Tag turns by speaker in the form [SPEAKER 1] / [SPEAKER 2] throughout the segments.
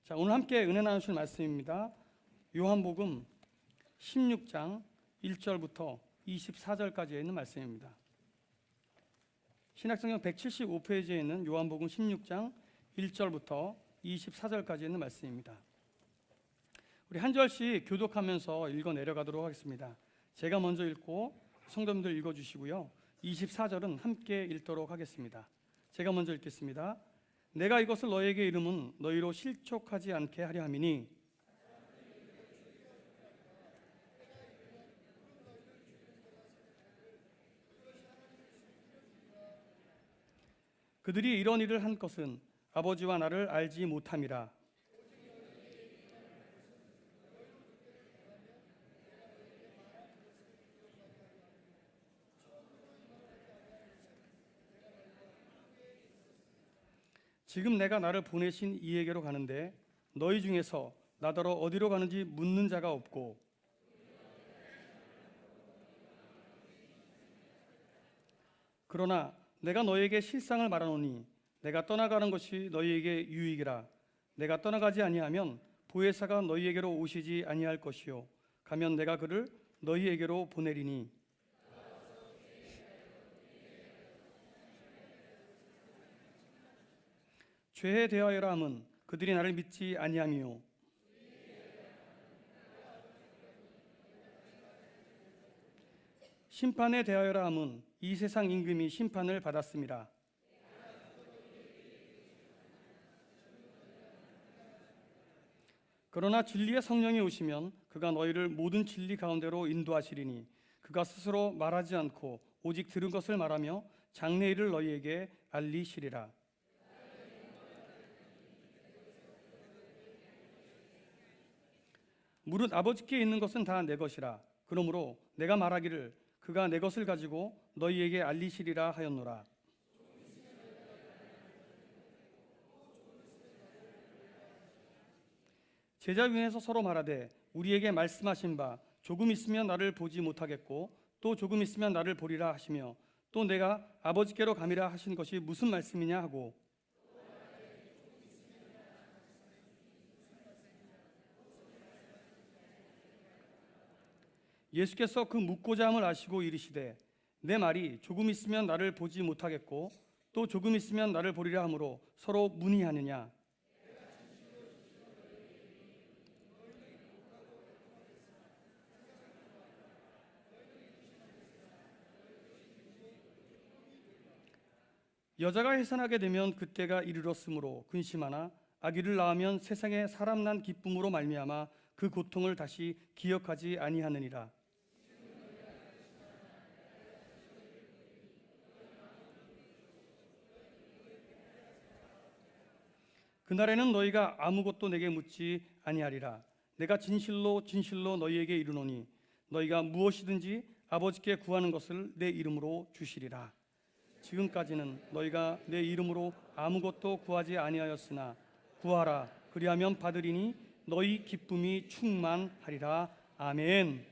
[SPEAKER 1] 자, 오늘 함께 은혜 나누실 말씀입니다. 요한복음 16장 1절부터 24절까지에 있는 말씀입니다. 신약성경 175페이지에 있는 요한복음 16장 1절부터 24절까지 있는 말씀입니다. 우리 한 절씩 교독하면서 읽어 내려가도록 하겠습니다. 제가 먼저 읽고 성도님들 읽어주시고요. 24절은 함께 읽도록 하겠습니다. 제가 먼저 읽겠습니다. 내가 이것을 너희에게 이름은 너희로 실족하지 않게 하려 함이니 그들이 이런 일을 한 것은 아버지와 나를 알지 못함이라. 지금 내가 나를 보내신 이에게로 가는데 너희 중에서 나더러 어디로 가는지 묻는 자가 없고 그러나 내가 너희에게 실상을 말하노니 내가 떠나가는 것이 너희에게 유익이라. 내가 떠나가지 아니하면 보혜사가 너희에게로 오시지 아니할 것이요 가면 내가 그를 너희에게로 보내리니 죄에 대하여라 함은 그들이 나를 믿지 아니함이요 심판에 대하여라 함은 이 세상 임금이 심판을 받았음이라. 그러나 진리의 성령이 오시면 그가 너희를 모든 진리 가운데로 인도하시리니 그가 스스로 말하지 않고 오직 들은 것을 말하며 장래일을 너희에게 알리시리라. 무릇 아버지께 있는 것은 다 내 것이라. 그러므로 내가 말하기를 그가 내 것을 가지고 너희에게 알리시리라 하였노라. 제자 중에서 서로 말하되 우리에게 말씀하신 바 조금 있으면 나를 보지 못하겠고 또 조금 있으면 나를 보리라 하시며 또 내가 아버지께로 감이라 하신 것이 무슨 말씀이냐 하고 예수께서 그 묻고자 함을 아시고 이르시되 내 말이 조금 있으면 나를 보지 못하겠고 또 조금 있으면 나를 보리라 하므로 서로 문의하느냐. 여자가 해산하게 되면 그때가 이르렀으므로 근심하나 아기를 낳으면 세상에 사람 난 기쁨으로 말미암아 그 고통을 다시 기억하지 아니하느니라. 그날에는 너희가 아무것도 내게 묻지 아니하리라. 내가 진실로 진실로 너희에게 이르노니 너희가 무엇이든지 아버지께 구하는 것을 내 이름으로 주시리라. 지금까지는 너희가 내 이름으로 아무것도 구하지 아니하였으나 구하라 그리하면 받으리니 너희 기쁨이 충만하리라. 아멘.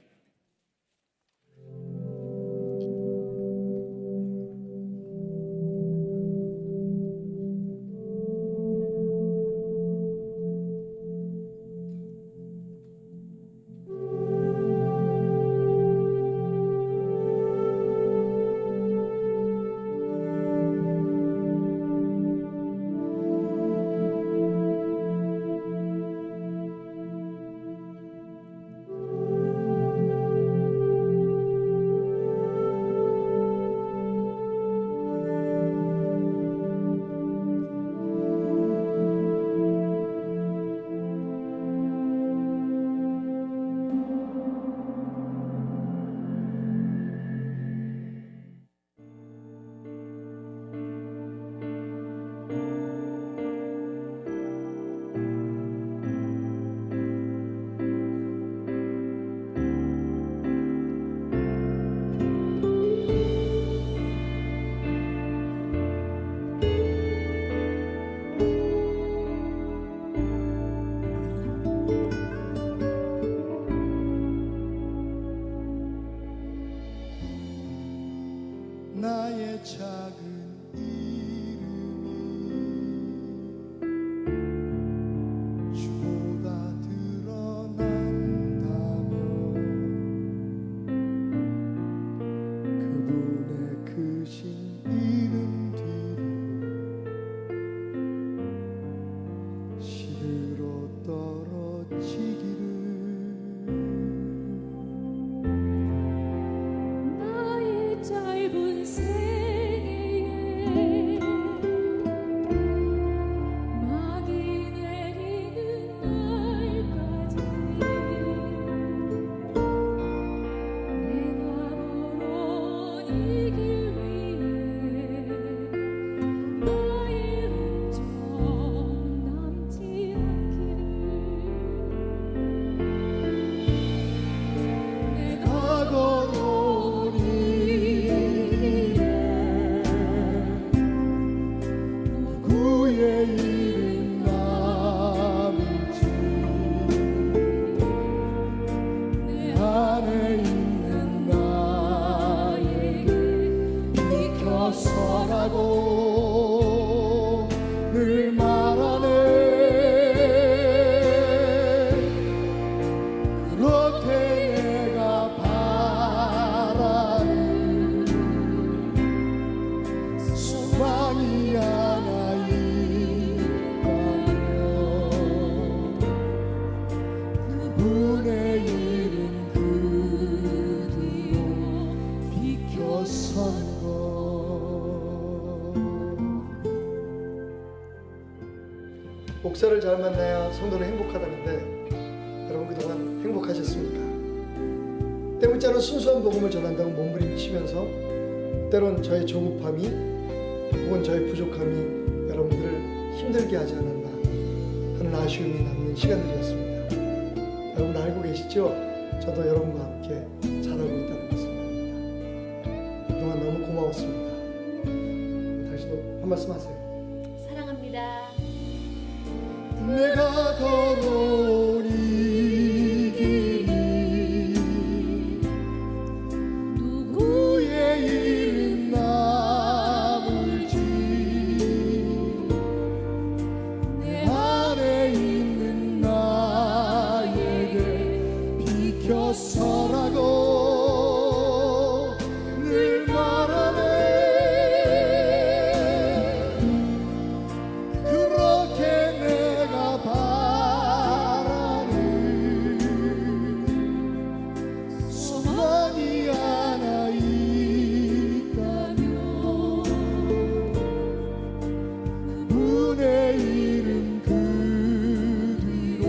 [SPEAKER 2] 나의 작은 이름이 주보다 드러난다면 그분의 크신 이름 뒤로 시들어 떨어지기를
[SPEAKER 3] 나의 짧은 생애에 막이 내리는 날까지 내가 걸어온 이 길 위에 나의 흔적 남지 않기를 내가
[SPEAKER 2] 걸어온 이 길에 누구의 이름 남을지 내 안에 있는 나에게 비켜서라고 늘 말하네. 그렇게 내가 바라는 소망이 하나 있다면 그분의 이름 그 뒤로 비켜선 것. 목사를 잘 만나야 성도는 행복하다는데 여러분 그동안 행복하셨습니까? 때묻지 않은 순수한 복음을 전한다고 몸부림치면서 때론 저의 조급함이 혹은 저의 부족함이 여러분들을 힘들게 하지 않았나 하는 아쉬움이 남는 시간들이었습니다. 여러분 알고 계시죠? 저도 여러분과 함께 잘하고 있다는 것을 말입니다. 그동안 너무 고마웠습니다. 당신도 한 말씀 하세요.
[SPEAKER 3] 사랑합니다.
[SPEAKER 2] 내가 걸어온 이 길이 누구의 이름 남을지 내 안에 있는 나에게 비켜서라고 늘 말하네. 그렇게 내가 바라는 소망이 하나 있다면 그분의 이름 그 뒤로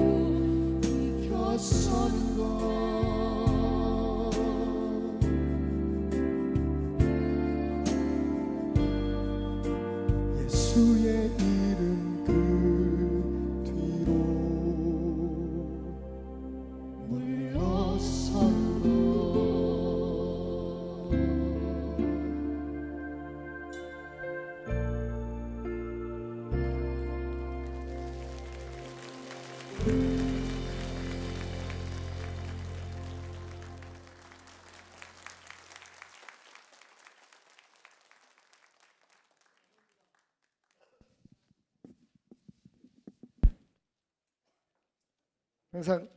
[SPEAKER 2] 비켜선 것. 예수의 이름 그 뒤로 물러선 것. 항상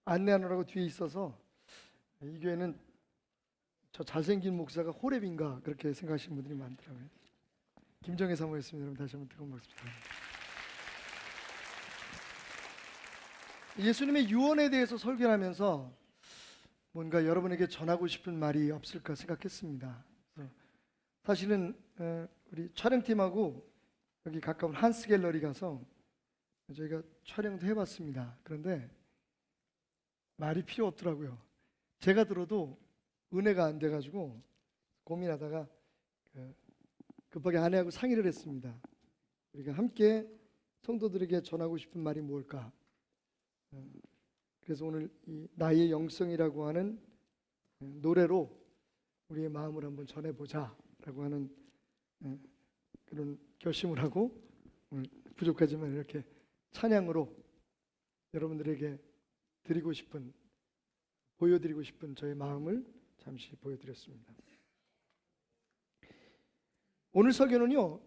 [SPEAKER 2] 안내하느라고 뒤에 있어서 이 교회는 저 잘생긴 목사가 호랩인가 그렇게 생각하시는 분들이 많더라고요. 김정혜 사모였습니다. 여러분 다시 한번 뜨거운 박수 부탁드립니다. 예수님의 유언에 대해서 설교하면서 뭔가 여러분에게 전하고 싶은 말이 없을까 생각했습니다. 그래서 사실은 우리 촬영팀하고 여기 가까운 한스 갤러리 가서 저희가 촬영도 해봤습니다. 그런데 말이 필요 없더라고요. 제가 들어도 은혜가 안 돼가지고 고민하다가 급하게 아내하고 상의를 했습니다. 우리가 함께 성도들에게 전하고 싶은 말이 뭘까? 그래서 오늘 이 나의 영성이라고 하는 노래로 우리의 마음을 한번 전해보자라고 하는 그런 결심을 하고 오늘 부족하지만 이렇게 찬양으로 여러분들에게 드리고 싶은, 보여드리고 싶은 저의 마음을 잠시 보여드렸습니다. 오늘 설교는요,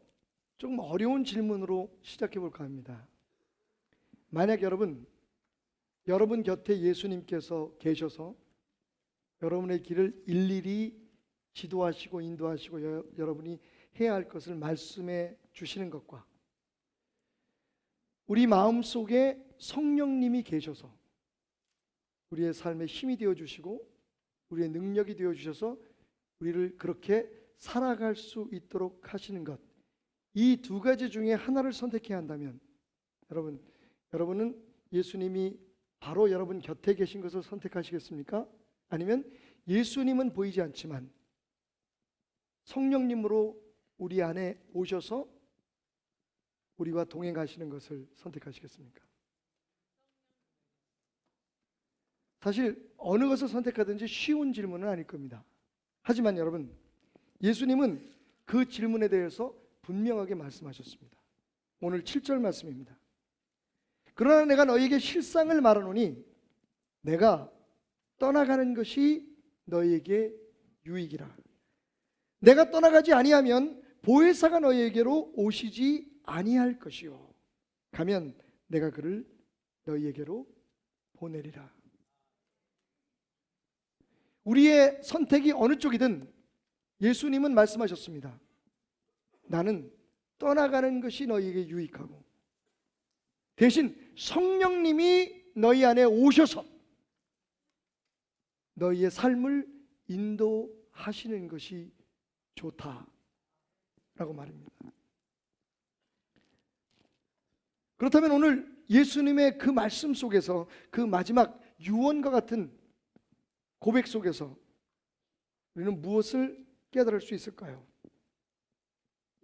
[SPEAKER 2] 조금 어려운 질문으로 시작해 볼까 합니다. 만약 여러분 곁에 예수님께서 계셔서 여러분의 길을 일일이 지도하시고 인도하시고 여러분이 해야 할 것을 말씀해 주시는 것과 우리 마음속에 성령님이 계셔서 우리의 삶에 힘이 되어 주시고 우리의 능력이 되어 주셔서 우리를 그렇게 살아갈 수 있도록 하시는 것, 이 두 가지 중에 하나를 선택해야 한다면 여러분은 예수님이 바로 여러분 곁에 계신 것을 선택하시겠습니까? 아니면 예수님은 보이지 않지만 성령님으로 우리 안에 오셔서 우리와 동행하시는 것을 선택하시겠습니까? 사실 어느 것을 선택하든지 쉬운 질문은 아닐 겁니다. 하지만 여러분, 예수님은 그 질문에 대해서 분명하게 말씀하셨습니다. 오늘 7절 말씀입니다. 그러나 내가 너희에게 실상을 말하노니 내가 떠나가는 것이 너희에게 유익이라. 내가 떠나가지 아니하면 보혜사가 너희에게로 오시지 아니할 것이요 가면 내가 그를 너희에게로 보내리라. 우리의 선택이 어느 쪽이든 예수님은 말씀하셨습니다. 나는 떠나가는 것이 너희에게 유익하고 대신 성령님이 너희 안에 오셔서 너희의 삶을 인도하시는 것이 좋다라고 말입니다. 그렇다면 오늘 예수님의 그 말씀 속에서 그 마지막 유언과 같은 고백 속에서 우리는 무엇을 깨달을 수 있을까요?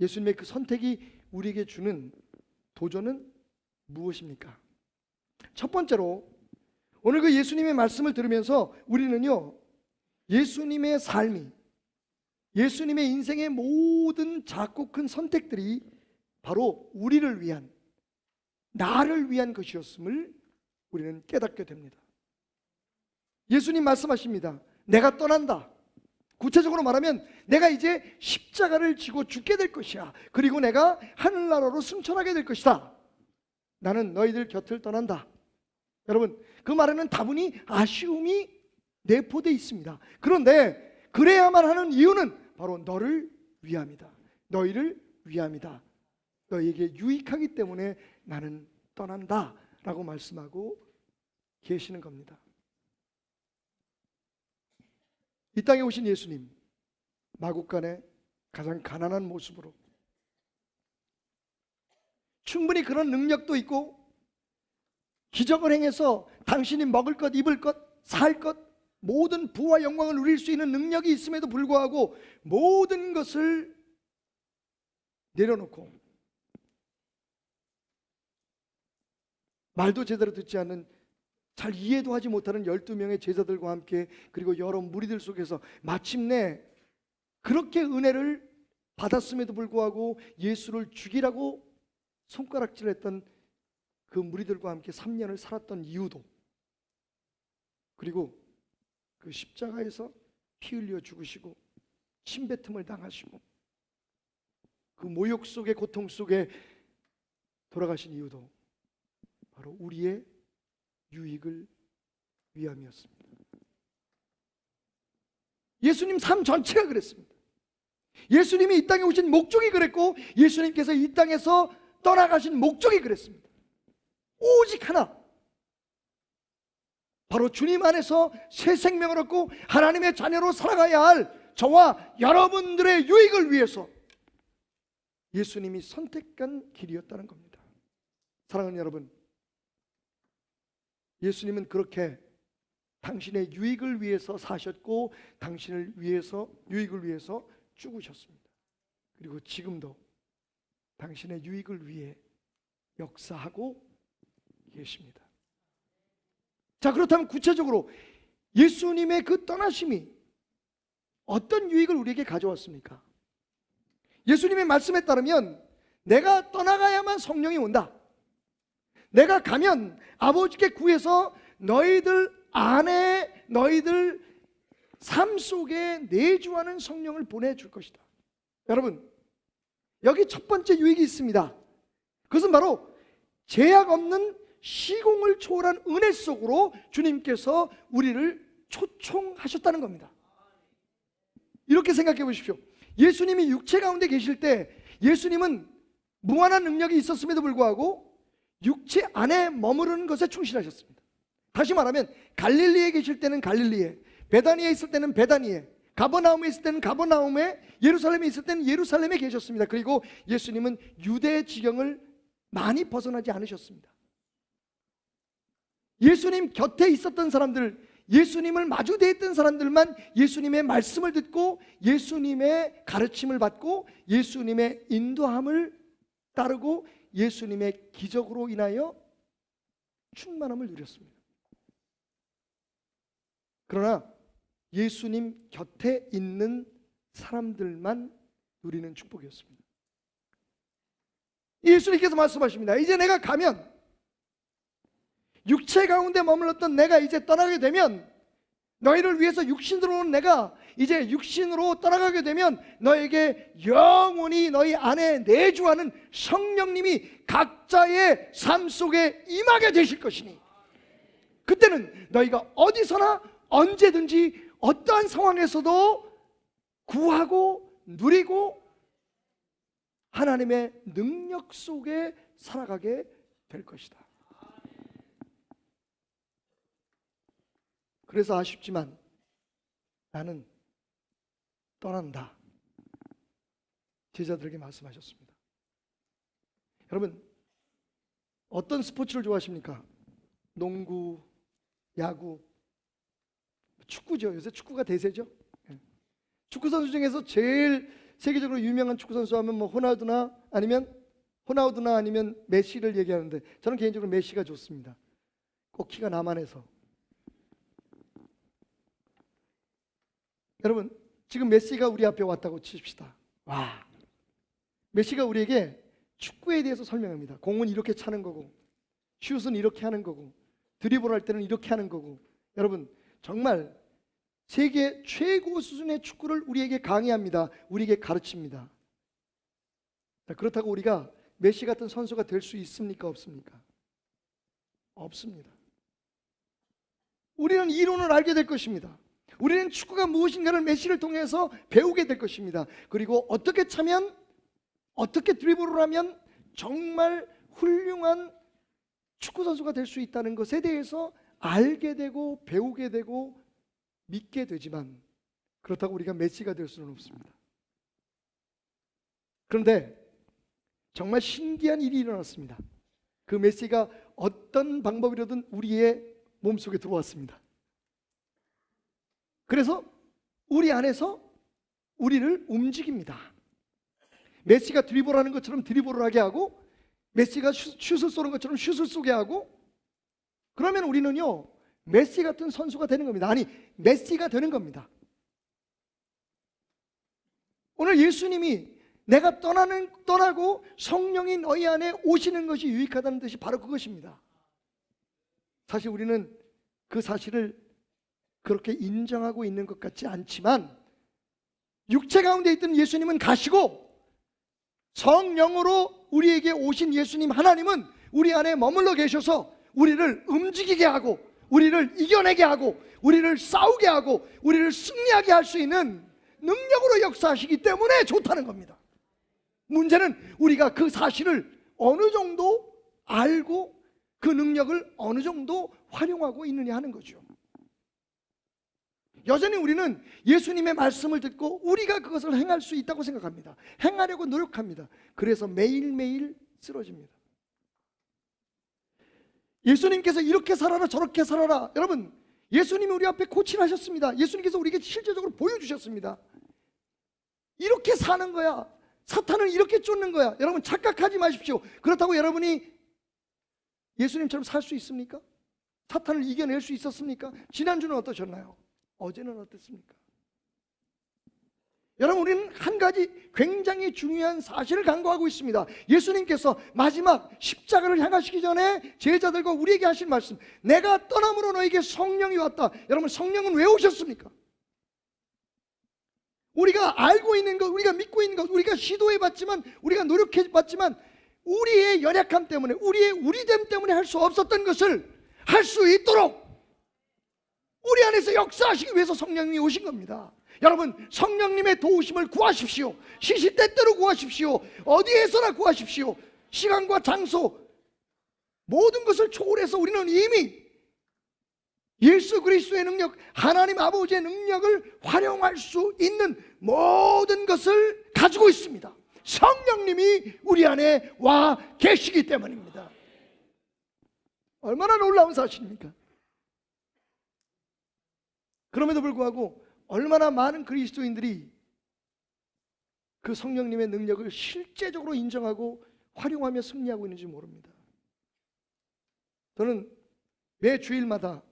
[SPEAKER 2] 예수님의 그 선택이 우리에게 주는 도전은 무엇입니까? 첫 번째로 오늘 그 예수님의 말씀을 들으면서 우리는요, 예수님의 삶이, 예수님의 인생의 모든 작고 큰 선택들이 바로 우리를 위한, 나를 위한 것이었음을 우리는 깨닫게 됩니다. 예수님 말씀하십니다. 내가 떠난다. 구체적으로 말하면 내가 이제 십자가를 지고 죽게 될 것이야. 그리고 내가 하늘나라로 승천하게 될 것이다. 나는 너희들 곁을 떠난다. 여러분, 그 말에는 다분히 아쉬움이 내포되어 있습니다. 그런데 그래야만 하는 이유는 바로 너를 위함이다. 너희를 위함이다. 너희에게 유익하기 때문에 나는 떠난다 라고 말씀하고 계시는 겁니다. 이 땅에 오신 예수님, 마국간에 가장 가난한 모습으로 충분히 그런 능력도 있고 기적을 행해서 당신이 먹을 것, 입을 것, 살 것, 모든 부와 영광을 누릴 수 있는 능력이 있음에도 불구하고 모든 것을 내려놓고 말도 제대로 듣지 않는, 잘 이해도 하지 못하는 12명의 제자들과 함께, 그리고 여러 무리들 속에서 마침내 그렇게 은혜를 받았음에도 불구하고 예수를 죽이라고 손가락질했던 그 무리들과 함께 3년을 살았던 이유도, 그리고 그 십자가에서 피 흘려 죽으시고 침뱉음을 당하시고 그 모욕 속의 고통 속에 돌아가신 이유도 바로 우리의 유익을 위함이었습니다. 예수님 삶 전체가 그랬습니다. 예수님이 이 땅에 오신 목적이 그랬고 예수님께서 이 땅에서 떠나가신 목적이 그랬습니다. 오직 하나, 바로 주님 안에서 새 생명을 얻고 하나님의 자녀로 살아가야 할 저와 여러분들의 유익을 위해서 예수님이 선택한 길이었다는 겁니다. 사랑하는 여러분, 예수님은 그렇게 당신의 유익을 위해서 사셨고 당신을 위해서, 유익을 위해서 죽으셨습니다. 그리고 지금도 당신의 유익을 위해 역사하고 계십니다. 자, 그렇다면 구체적으로 예수님의 그 떠나심이 어떤 유익을 우리에게 가져왔습니까? 예수님의 말씀에 따르면 내가 떠나가야만 성령이 온다. 내가 가면 아버지께 구해서 너희들 안에, 너희들 삶 속에 내주하는 성령을 보내줄 것이다. 여러분, 여기 첫 번째 유익이 있습니다. 그것은 바로 제약 없는 시공을 초월한 은혜 속으로 주님께서 우리를 초청하셨다는 겁니다. 이렇게 생각해 보십시오. 예수님이 육체 가운데 계실 때 예수님은 무한한 능력이 있었음에도 불구하고 육체 안에 머무르는 것에 충실하셨습니다. 다시 말하면 갈릴리에 계실 때는 갈릴리에, 베다니에 있을 때는 베다니에, 가버나움에 있을 때는 가버나움에, 예루살렘에 있을 때는 예루살렘에 계셨습니다. 그리고 예수님은 유대 지경을 많이 벗어나지 않으셨습니다. 예수님 곁에 있었던 사람들, 예수님을 마주 대했던 사람들만 예수님의 말씀을 듣고 예수님의 가르침을 받고 예수님의 인도함을 따르고 예수님의 기적으로 인하여 충만함을 누렸습니다. 그러나 예수님 곁에 있는 사람들만 누리는 축복이었습니다. 예수님께서 말씀하십니다. 이제 내가 가면, 육체 가운데 머물렀던 내가 이제 떠나게 되면, 너희를 위해서 육신으로 온 내가 이제 육신으로 떠나가게 되면 너에게 영원히 너희 안에 내주하는 성령님이 각자의 삶 속에 임하게 되실 것이니, 그때는 너희가 어디서나 언제든지 어떠한 상황에서도 구하고 누리고 하나님의 능력 속에 살아가게 될 것이다. 그래서 아쉽지만 나는 떠난다, 제자들에게 말씀하셨습니다. 여러분, 어떤 스포츠를 좋아하십니까? 농구, 야구, 축구죠. 요새 축구가 대세죠. 축구 선수 중에서 제일 세계적으로 유명한 축구 선수 하면 뭐 호나우두나 아니면 메시를 얘기하는데, 저는 개인적으로 메시가 좋습니다. 꼭 키가 나만해서. 여러분, 지금 메시가 우리 앞에 왔다고 칩시다. 와, 메시가 우리에게 축구에 대해서 설명합니다. 공은 이렇게 차는 거고, 슛은 이렇게 하는 거고, 드리블 할 때는 이렇게 하는 거고. 여러분, 정말 세계 최고 수준의 축구를 우리에게 강의합니다. 우리에게 가르칩니다. 그렇다고 우리가 메시 같은 선수가 될 수 있습니까? 없습니까? 없습니다. 우리는 이론을 알게 될 것입니다. 우리는 축구가 무엇인가를 메시를 통해서 배우게 될 것입니다. 그리고 어떻게 차면, 어떻게 드리블을 하면 정말 훌륭한 축구 선수가 될 수 있다는 것에 대해서 알게 되고 배우게 되고 믿게 되지만, 그렇다고 우리가 메시가 될 수는 없습니다. 그런데 정말 신기한 일이 일어났습니다. 그 메시가 어떤 방법이라든 우리의 몸속에 들어왔습니다. 그래서 우리 안에서 우리를 움직입니다. 메시가 드리블하는 것처럼 드리블을 하게 하고, 메시가 슛을 쏘는 것처럼 슛을 쏘게 하고, 그러면 우리는요 메시 같은 선수가 되는 겁니다. 아니, 메시가 되는 겁니다. 오늘 예수님이 내가 떠나고 성령이 너희 안에 오시는 것이 유익하다는 뜻이 바로 그것입니다. 사실 우리는 그 사실을 그렇게 인정하고 있는 것 같지 않지만, 육체 가운데 있던 예수님은 가시고 성령으로 우리에게 오신 예수님 하나님은 우리 안에 머물러 계셔서 우리를 움직이게 하고, 우리를 이겨내게 하고, 우리를 싸우게 하고, 우리를 승리하게 할 수 있는 능력으로 역사하시기 때문에 좋다는 겁니다. 문제는 우리가 그 사실을 어느 정도 알고 그 능력을 어느 정도 활용하고 있느냐 하는 거죠. 여전히 우리는 예수님의 말씀을 듣고 우리가 그것을 행할 수 있다고 생각합니다. 행하려고 노력합니다. 그래서 매일매일 쓰러집니다. 예수님께서 이렇게 살아라 저렇게 살아라, 여러분, 예수님이 우리 앞에 코치를 하셨습니다. 예수님께서 우리에게 실제적으로 보여주셨습니다. 이렇게 사는 거야, 사탄을 이렇게 쫓는 거야. 여러분, 착각하지 마십시오. 그렇다고 여러분이 예수님처럼 살 수 있습니까? 사탄을 이겨낼 수 있었습니까? 지난주는 어떠셨나요? 어제는 어땠습니까? 여러분, 우리는 한 가지 굉장히 중요한 사실을 간구하고 있습니다. 예수님께서 마지막 십자가를 향하시기 전에 제자들과 우리에게 하신 말씀, 내가 떠남으로 너에게 성령이 왔다. 여러분, 성령은 왜 오셨습니까? 우리가 알고 있는 것, 우리가 믿고 있는 것, 우리가 시도해봤지만, 우리가 노력해봤지만 우리의 연약함 때문에, 우리의 우리됨 때문에 할 수 없었던 것을 할 수 있도록 우리 안에서 역사하시기 위해서 성령님이 오신 겁니다. 여러분, 성령님의 도우심을 구하십시오. 시시때때로 구하십시오. 어디에서나 구하십시오. 시간과 장소, 모든 것을 초월해서 우리는 이미 예수 그리스도의 능력, 하나님 아버지의 능력을 활용할 수 있는 모든 것을 가지고 있습니다. 성령님이 우리 안에 와 계시기 때문입니다. 얼마나 놀라운 사실입니까? 그럼에도 불구하고 얼마나 많은 그리스도인들이 그 성령님의 능력을 실제적으로 인정하고 활용하며 승리하고 있는지 모릅니다. 저는 매 주일마다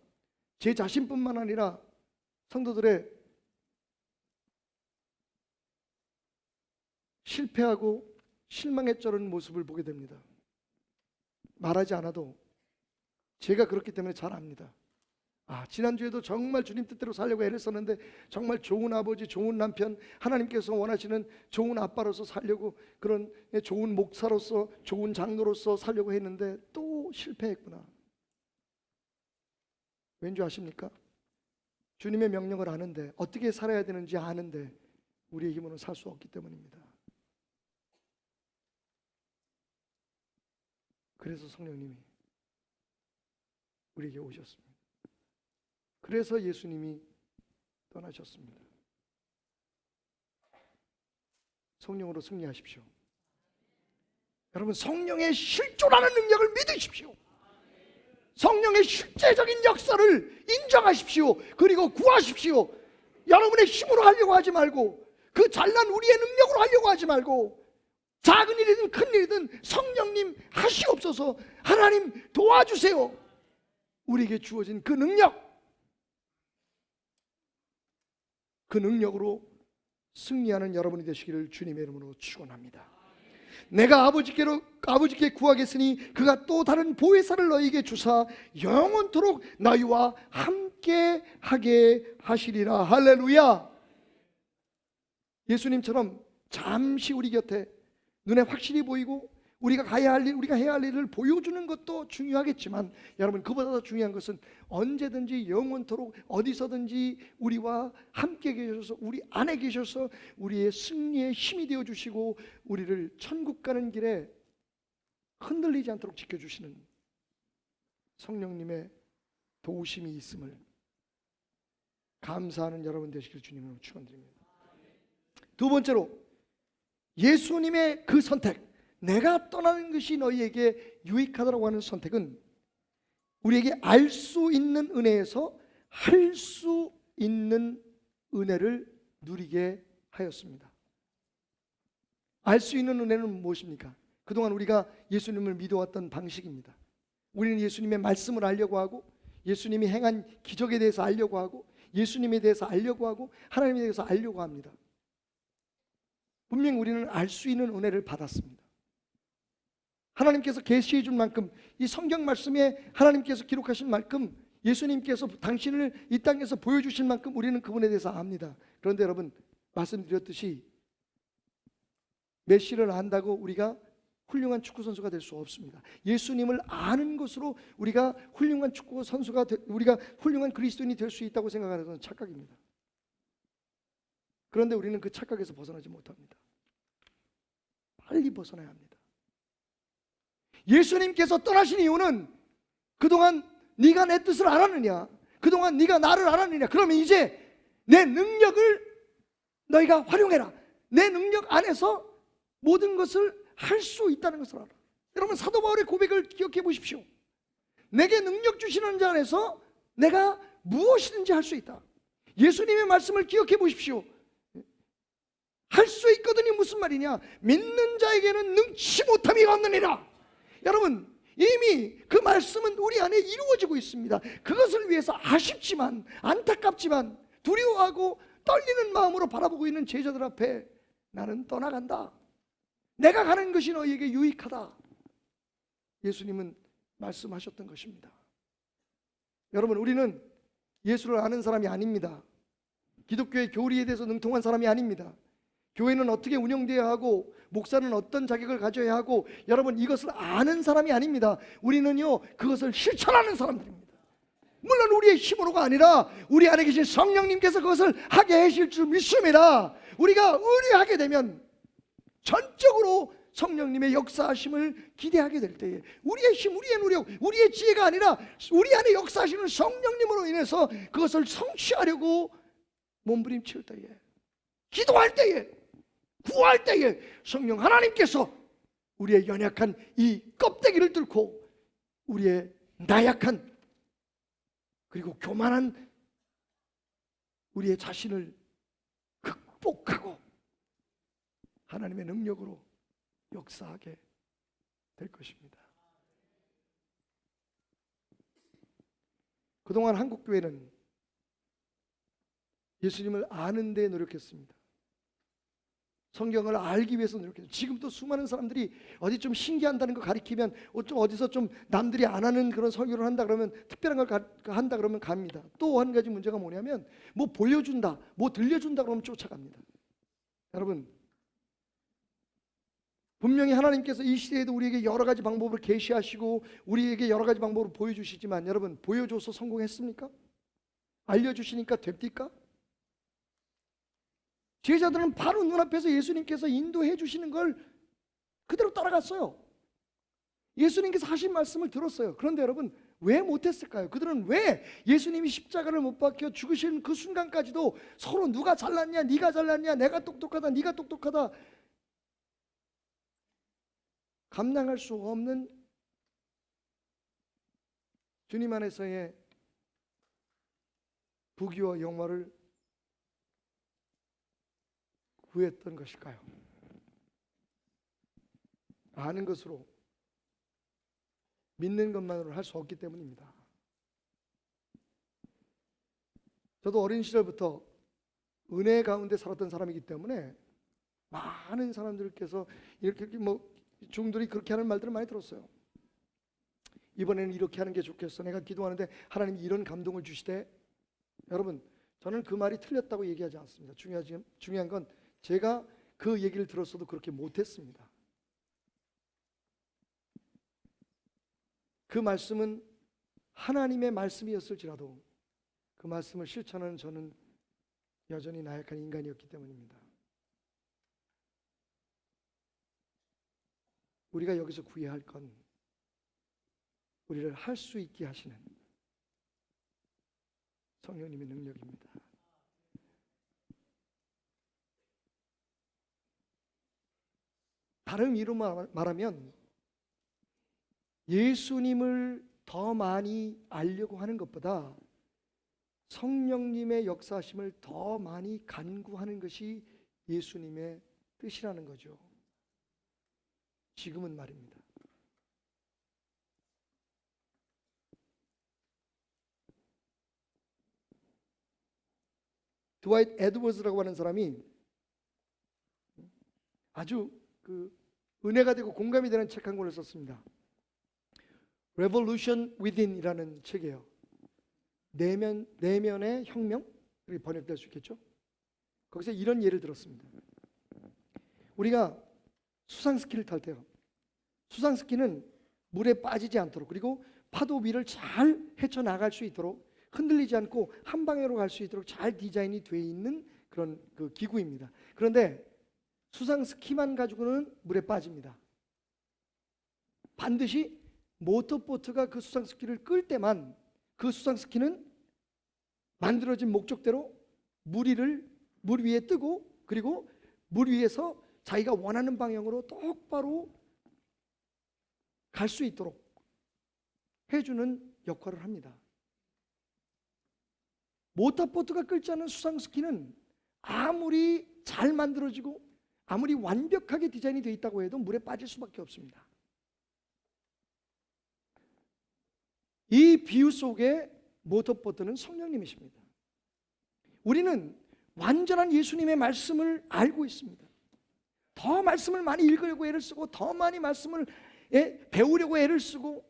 [SPEAKER 2] 제 자신뿐만 아니라 성도들의 실패하고 실망에 쩔은 모습을 보게 됩니다. 말하지 않아도 제가 그렇기 때문에 잘 압니다. 지난주에도 정말 주님 뜻대로 살려고 애를 썼는데 정말 좋은 아버지, 좋은 남편, 하나님께서 원하시는 좋은 아빠로서 살려고, 그런 좋은 목사로서, 좋은 장로로서 살려고 했는데 또 실패했구나. 왠지 아십니까? 주님의 명령을 아는데, 어떻게 살아야 되는지 아는데 우리의 힘으로는 살 수 없기 때문입니다. 그래서 성령님이 우리에게 오셨습니다. 그래서 예수님이 떠나셨습니다. 성령으로 승리하십시오. 여러분, 성령의 실존하는 능력을 믿으십시오. 성령의 실제적인 역사를 인정하십시오. 그리고 구하십시오. 여러분의 힘으로 하려고 하지 말고, 그 잘난 우리의 능력으로 하려고 하지 말고, 작은 일이든 큰 일이든 성령님 하시옵소서, 하나님 도와주세요. 우리에게 주어진 그 능력, 그 능력으로 승리하는 여러분이 되시기를 주님의 이름으로 축원합니다. 내가 아버지께 구하겠으니 그가 또 다른 보혜사를 너희에게 주사 영원토록 너희와 함께 하게 하시리라. 할렐루야. 예수님처럼 잠시 우리 곁에 눈에 확실히 보이고 우리가 해야 할 일을 보여주는 것도 중요하겠지만, 여러분, 그보다 더 중요한 것은 언제든지 영원토록 어디서든지 우리와 함께 계셔서, 우리 안에 계셔서 우리의 승리의 힘이 되어 주시고 우리를 천국 가는 길에 흔들리지 않도록 지켜주시는 성령님의 도우심이 있음을 감사하는 여러분 되시길 주님으로 축원드립니다. 두 번째로, 예수님의 그 선택, 내가 떠나는 것이 너희에게 유익하다라고 하는 선택은 우리에게 알 수 있는 은혜에서 할 수 있는 은혜를 누리게 하였습니다. 알 수 있는 은혜는 무엇입니까? 그동안 우리가 예수님을 믿어왔던 방식입니다. 우리는 예수님의 말씀을 알려고 하고, 예수님이 행한 기적에 대해서 알려고 하고, 예수님에 대해서 알려고 하고, 하나님에 대해서 알려고 합니다. 분명 우리는 알 수 있는 은혜를 받았습니다. 하나님께서 계시해 준 만큼, 이 성경 말씀에 하나님께서 기록하신 만큼, 예수님께서 당신을 이 땅에서 보여주신 만큼 우리는 그분에 대해서 압니다. 그런데 여러분, 말씀드렸듯이 메시를 안다고 우리가 훌륭한 축구 선수가 될 수 없습니다. 예수님을 아는 것으로 우리가 훌륭한 축구 선수가 우리가 훌륭한 그리스도인이 될 수 있다고 생각하는 것은 착각입니다. 그런데 우리는 그 착각에서 벗어나지 못합니다. 빨리 벗어나야 합니다. 예수님께서 떠나신 이유는, 그동안 네가 내 뜻을 알았느냐, 그동안 네가 나를 알았느냐, 그러면 이제 내 능력을 너희가 활용해라. 내 능력 안에서 모든 것을 할 수 있다는 것을 알아. 여러분, 사도 바울의 고백을 기억해 보십시오. 내게 능력 주시는 자 안에서 내가 무엇이든지 할 수 있다. 예수님의 말씀을 기억해 보십시오. 할 수 있거든이 무슨 말이냐? 믿는 자에게는 능치 못함이 없느니라. 여러분, 이미 그 말씀은 우리 안에 이루어지고 있습니다. 그것을 위해서 아쉽지만, 안타깝지만, 두려워하고 떨리는 마음으로 바라보고 있는 제자들 앞에 나는 떠나간다. 내가 가는 것이 너희에게 유익하다. 예수님은 말씀하셨던 것입니다. 여러분, 우리는 예수를 아는 사람이 아닙니다. 기독교의 교리에 대해서 능통한 사람이 아닙니다. 교회는 어떻게 운영되어야 하고 목사는 어떤 자격을 가져야 하고 여러분 이것을 아는 사람이 아닙니다. 우리는요 그것을 실천하는 사람들입니다. 물론 우리의 힘으로가 아니라 우리 안에 계신 성령님께서 그것을 하게 하실 줄 믿습니다. 우리가 의뢰하게 되면 전적으로 성령님의 역사하심을 기대하게 될 때에 우리의 힘, 우리의 노력, 우리의 지혜가 아니라 우리 안에 역사하시는 성령님으로 인해서 그것을 성취하려고 몸부림칠 때에, 기도할 때에, 구할 때에 성령 하나님께서 우리의 연약한 이 껍데기를 뚫고 우리의 나약한 그리고 교만한 우리의 자신을 극복하고 하나님의 능력으로 역사하게 될 것입니다. 그동안 한국교회는 예수님을 아는 데 노력했습니다. 성경을 알기 위해서 노력했어요. 지금도 수많은 사람들이 어디 좀 신기한다는 거 가리키면 어디서 좀 남들이 안 하는 그런 설교를 한다 그러면 특별한 걸 한다 그러면 갑니다. 또 한 가지 문제가 뭐냐면 뭐 보여준다, 뭐 들려준다 그러면 쫓아갑니다. 여러분 분명히 하나님께서 이 시대에도 우리에게 여러 가지 방법을 계시하시고 우리에게 여러 가지 방법을 보여주시지만 여러분 보여줘서 성공했습니까? 알려주시니까 됩니까? 제자들은 바로 눈앞에서 예수님께서 인도해 주시는 걸 그대로 따라갔어요. 예수님께서 하신 말씀을 들었어요. 그런데 여러분 왜 못했을까요? 그들은 왜 예수님이 십자가를 못 박혀 죽으시는 그 순간까지도 서로 누가 잘났냐, 네가 잘났냐, 내가 똑똑하다, 네가 똑똑하다 감당할 수 없는 주님 안에서의 부귀와 영화를 구했던 것일까요? 아는 것으로 믿는 것만으로 할 수 없기 때문입니다. 저도 어린 시절부터 은혜 가운데 살았던 사람이기 때문에 많은 사람들께서 이렇게 뭐 중들이 그렇게 하는 말들을 많이 들었어요. 이번에는 이렇게 하는 게 좋겠어. 내가 기도하는데 하나님이 이런 감동을 주시대. 여러분 저는 그 말이 틀렸다고 얘기하지 않습니다. 중요한 건 제가 그 얘기를 들었어도 그렇게 못했습니다. 그 말씀은 하나님의 말씀이었을지라도 그 말씀을 실천하는 저는 여전히 나약한 인간이었기 때문입니다. 우리가 여기서 구해야 할 건 우리를 할 수 있게 하시는 성령님의 능력입니다. 다른 이유로 말하면 예수님을 더 많이 알려고 하는 것보다 성령님의 역사하심을 더 많이 간구하는 것이 예수님의 뜻이라는 거죠. 지금은 말입니다. 드와이트 에드워즈라고 하는 사람이 아주 은혜가 되고 공감이 되는 책 한 권을 썼습니다. Revolution Within이라는 책이에요. 내면의 혁명? 이렇게 번역될 수 있겠죠? 거기서 이런 예를 들었습니다. 우리가 수상스키를 탈 때요. 수상스키는 물에 빠지지 않도록 그리고 파도 위를 잘 헤쳐나갈 수 있도록 흔들리지 않고 한 방향으로 갈 수 있도록 잘 디자인이 되어 있는 그런 그 기구입니다. 그런데 수상스키만 가지고는 물에 빠집니다. 반드시 모터보트가 그 수상스키를 끌 때만 그 수상스키는 만들어진 목적대로 물 위에 뜨고 그리고 물 위에서 자기가 원하는 방향으로 똑바로 갈 수 있도록 해주는 역할을 합니다. 모터보트가 끌지 않은 수상스키는 아무리 잘 만들어지고 아무리 완벽하게 디자인이 되어 있다고 해도 물에 빠질 수밖에 없습니다. 이 비유 속에 모터보트는 성령님이십니다. 우리는 완전한 예수님의 말씀을 알고 있습니다. 더 말씀을 많이 읽으려고 애를 쓰고 더 많이 말씀을 배우려고 애를 쓰고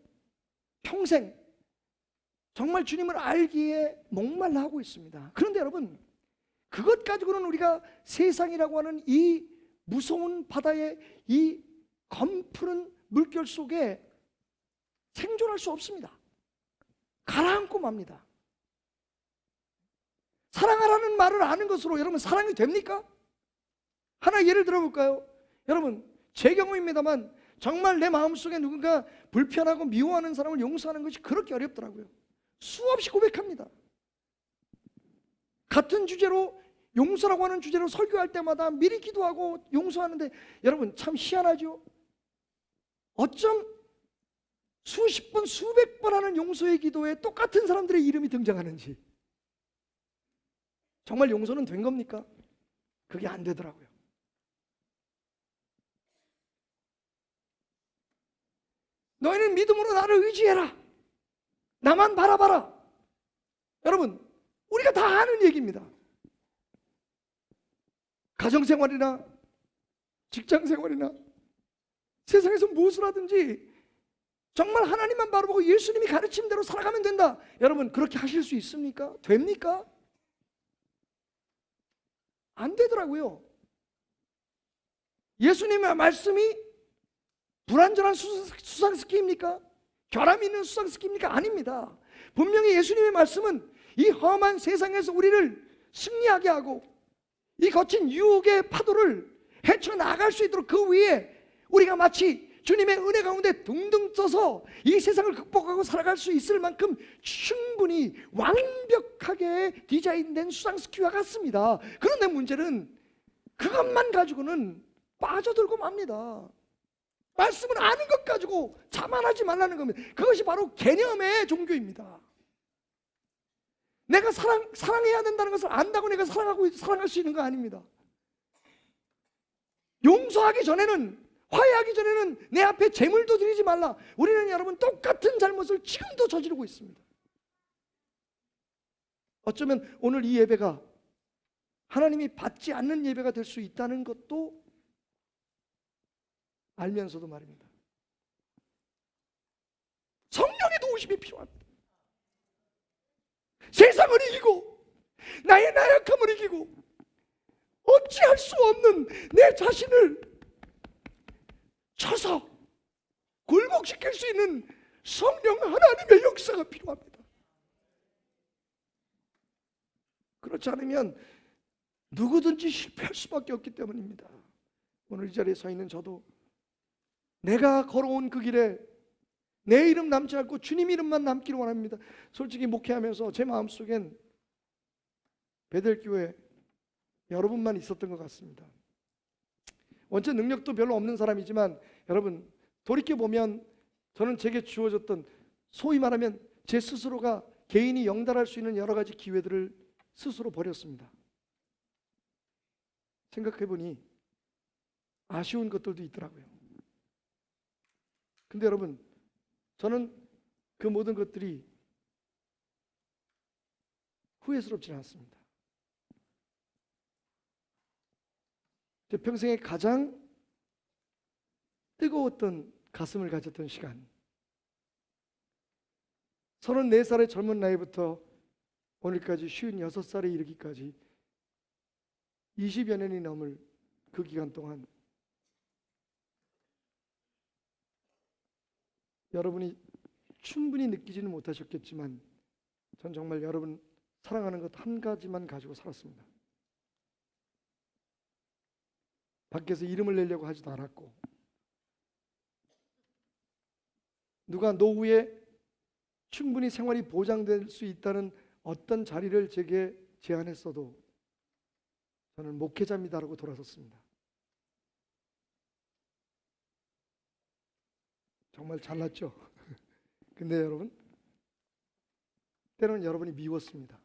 [SPEAKER 2] 평생 정말 주님을 알기에 목말라 하고 있습니다. 그런데 여러분 그것 가지고는 우리가 세상이라고 하는 이 무서운 바다의 이 검푸른 물결 속에 생존할 수 없습니다. 가라앉고 맙니다. 사랑하라는 말을 아는 것으로 여러분 사랑이 됩니까? 하나 예를 들어볼까요? 여러분 제 경우입니다만 정말 내 마음속에 누군가 불편하고 미워하는 사람을 용서하는 것이 그렇게 어렵더라고요. 수없이 고백합니다. 같은 주제로 용서라고 하는 주제로 설교할 때마다 미리 기도하고 용서하는데 여러분 참 희한하죠? 어쩜 수십 번 수백 번 하는 용서의 기도에 똑같은 사람들의 이름이 등장하는지. 정말 용서는 된 겁니까? 그게 안 되더라고요. 너희는 믿음으로 나를 의지해라. 나만 바라봐라. 여러분 우리가 다 아는 얘기입니다. 가정생활이나 직장생활이나 세상에서 무엇을 하든지 정말 하나님만 바라보고 예수님이 가르친 대로 살아가면 된다. 여러분 그렇게 하실 수 있습니까? 됩니까? 안 되더라고요. 예수님의 말씀이 불완전한 수상스키입니까? 결함 있는 수상스키입니까? 아닙니다. 분명히 예수님의 말씀은 이 험한 세상에서 우리를 승리하게 하고 이 거친 유혹의 파도를 헤쳐나갈 수 있도록 그 위에 우리가 마치 주님의 은혜 가운데 둥둥 떠서 이 세상을 극복하고 살아갈 수 있을 만큼 충분히 완벽하게 디자인된 수상스키와 같습니다. 그런데 문제는 그것만 가지고는 빠져들고 맙니다. 말씀을 아는 것 가지고 자만하지 말라는 겁니다. 그것이 바로 개념의 종교입니다. 내가 사랑해야 된다는 것을 안다고 내가 사랑할 수 있는 거 아닙니다. 용서하기 전에는, 화해하기 전에는 내 앞에 재물도 드리지 말라. 우리는 여러분 똑같은 잘못을 지금도 저지르고 있습니다. 어쩌면 오늘 이 예배가 하나님이 받지 않는 예배가 될 수 있다는 것도 알면서도 말입니다. 성령의 도우심이 필요합니다. 세상을 이기고 나의 나약함을 이기고 어찌할 수 없는 내 자신을 쳐서 굴복시킬 수 있는 성령 하나님의 역사가 필요합니다. 그렇지 않으면 누구든지 실패할 수밖에 없기 때문입니다. 오늘 이 자리에 서 있는 저도 내가 걸어온 그 길에 내 이름 남지 않고 주님 이름만 남기를 원합니다. 솔직히 목회하면서 제 마음속엔 베델교회 여러분만 있었던 것 같습니다. 원체 능력도 별로 없는 사람이지만 여러분 돌이켜보면 저는 제게 주어졌던 소위 말하면 제 스스로가 개인이 영달할 수 있는 여러 가지 기회들을 스스로 버렸습니다. 생각해보니 아쉬운 것들도 있더라고요. 근데 여러분 저는 그 모든 것들이 후회스럽지는 않습니다. 제 평생에 가장 뜨거웠던 가슴을 가졌던 시간, 34살의 젊은 나이부터 오늘까지 56살에 이르기까지 20여 년이 넘을 그 기간 동안 여러분이 충분히 느끼지는 못하셨겠지만 전 정말 여러분 사랑하는 것 한 가지만 가지고 살았습니다. 밖에서 이름을 내려고 하지도 않았고 누가 노후에 충분히 생활이 보장될 수 있다는 어떤 자리를 제게 제안했어도 저는 목회자입니다라고 돌아섰습니다. 정말 잘났죠? 근데 여러분 때로는 여러분이 미웠습니다.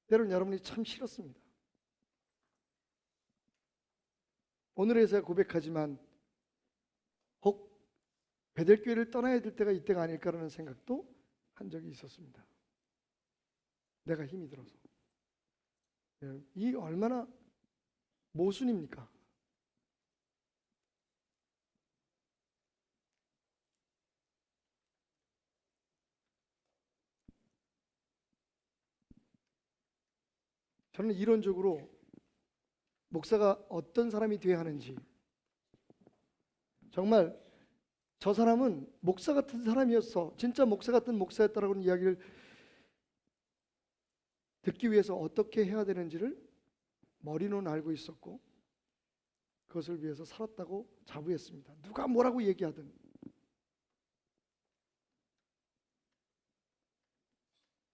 [SPEAKER 2] 때로는 여러분이 참 싫었습니다. 오늘에서야 고백하지만 혹 베델교회를 떠나야 될 때가 이때가 아닐까라는 생각도 한 적이 있었습니다. 내가 힘이 들어서. 이 얼마나 모순입니까? 저는 이론적으로 목사가 어떤 사람이 되어야 하는지, 정말 저 사람은 목사 같은 사람이었어, 진짜 목사 같은 목사였다라는 이야기를 듣기 위해서 어떻게 해야 되는지를 머리로는 알고 있었고 그것을 위해서 살았다고 자부했습니다. 누가 뭐라고 얘기하든.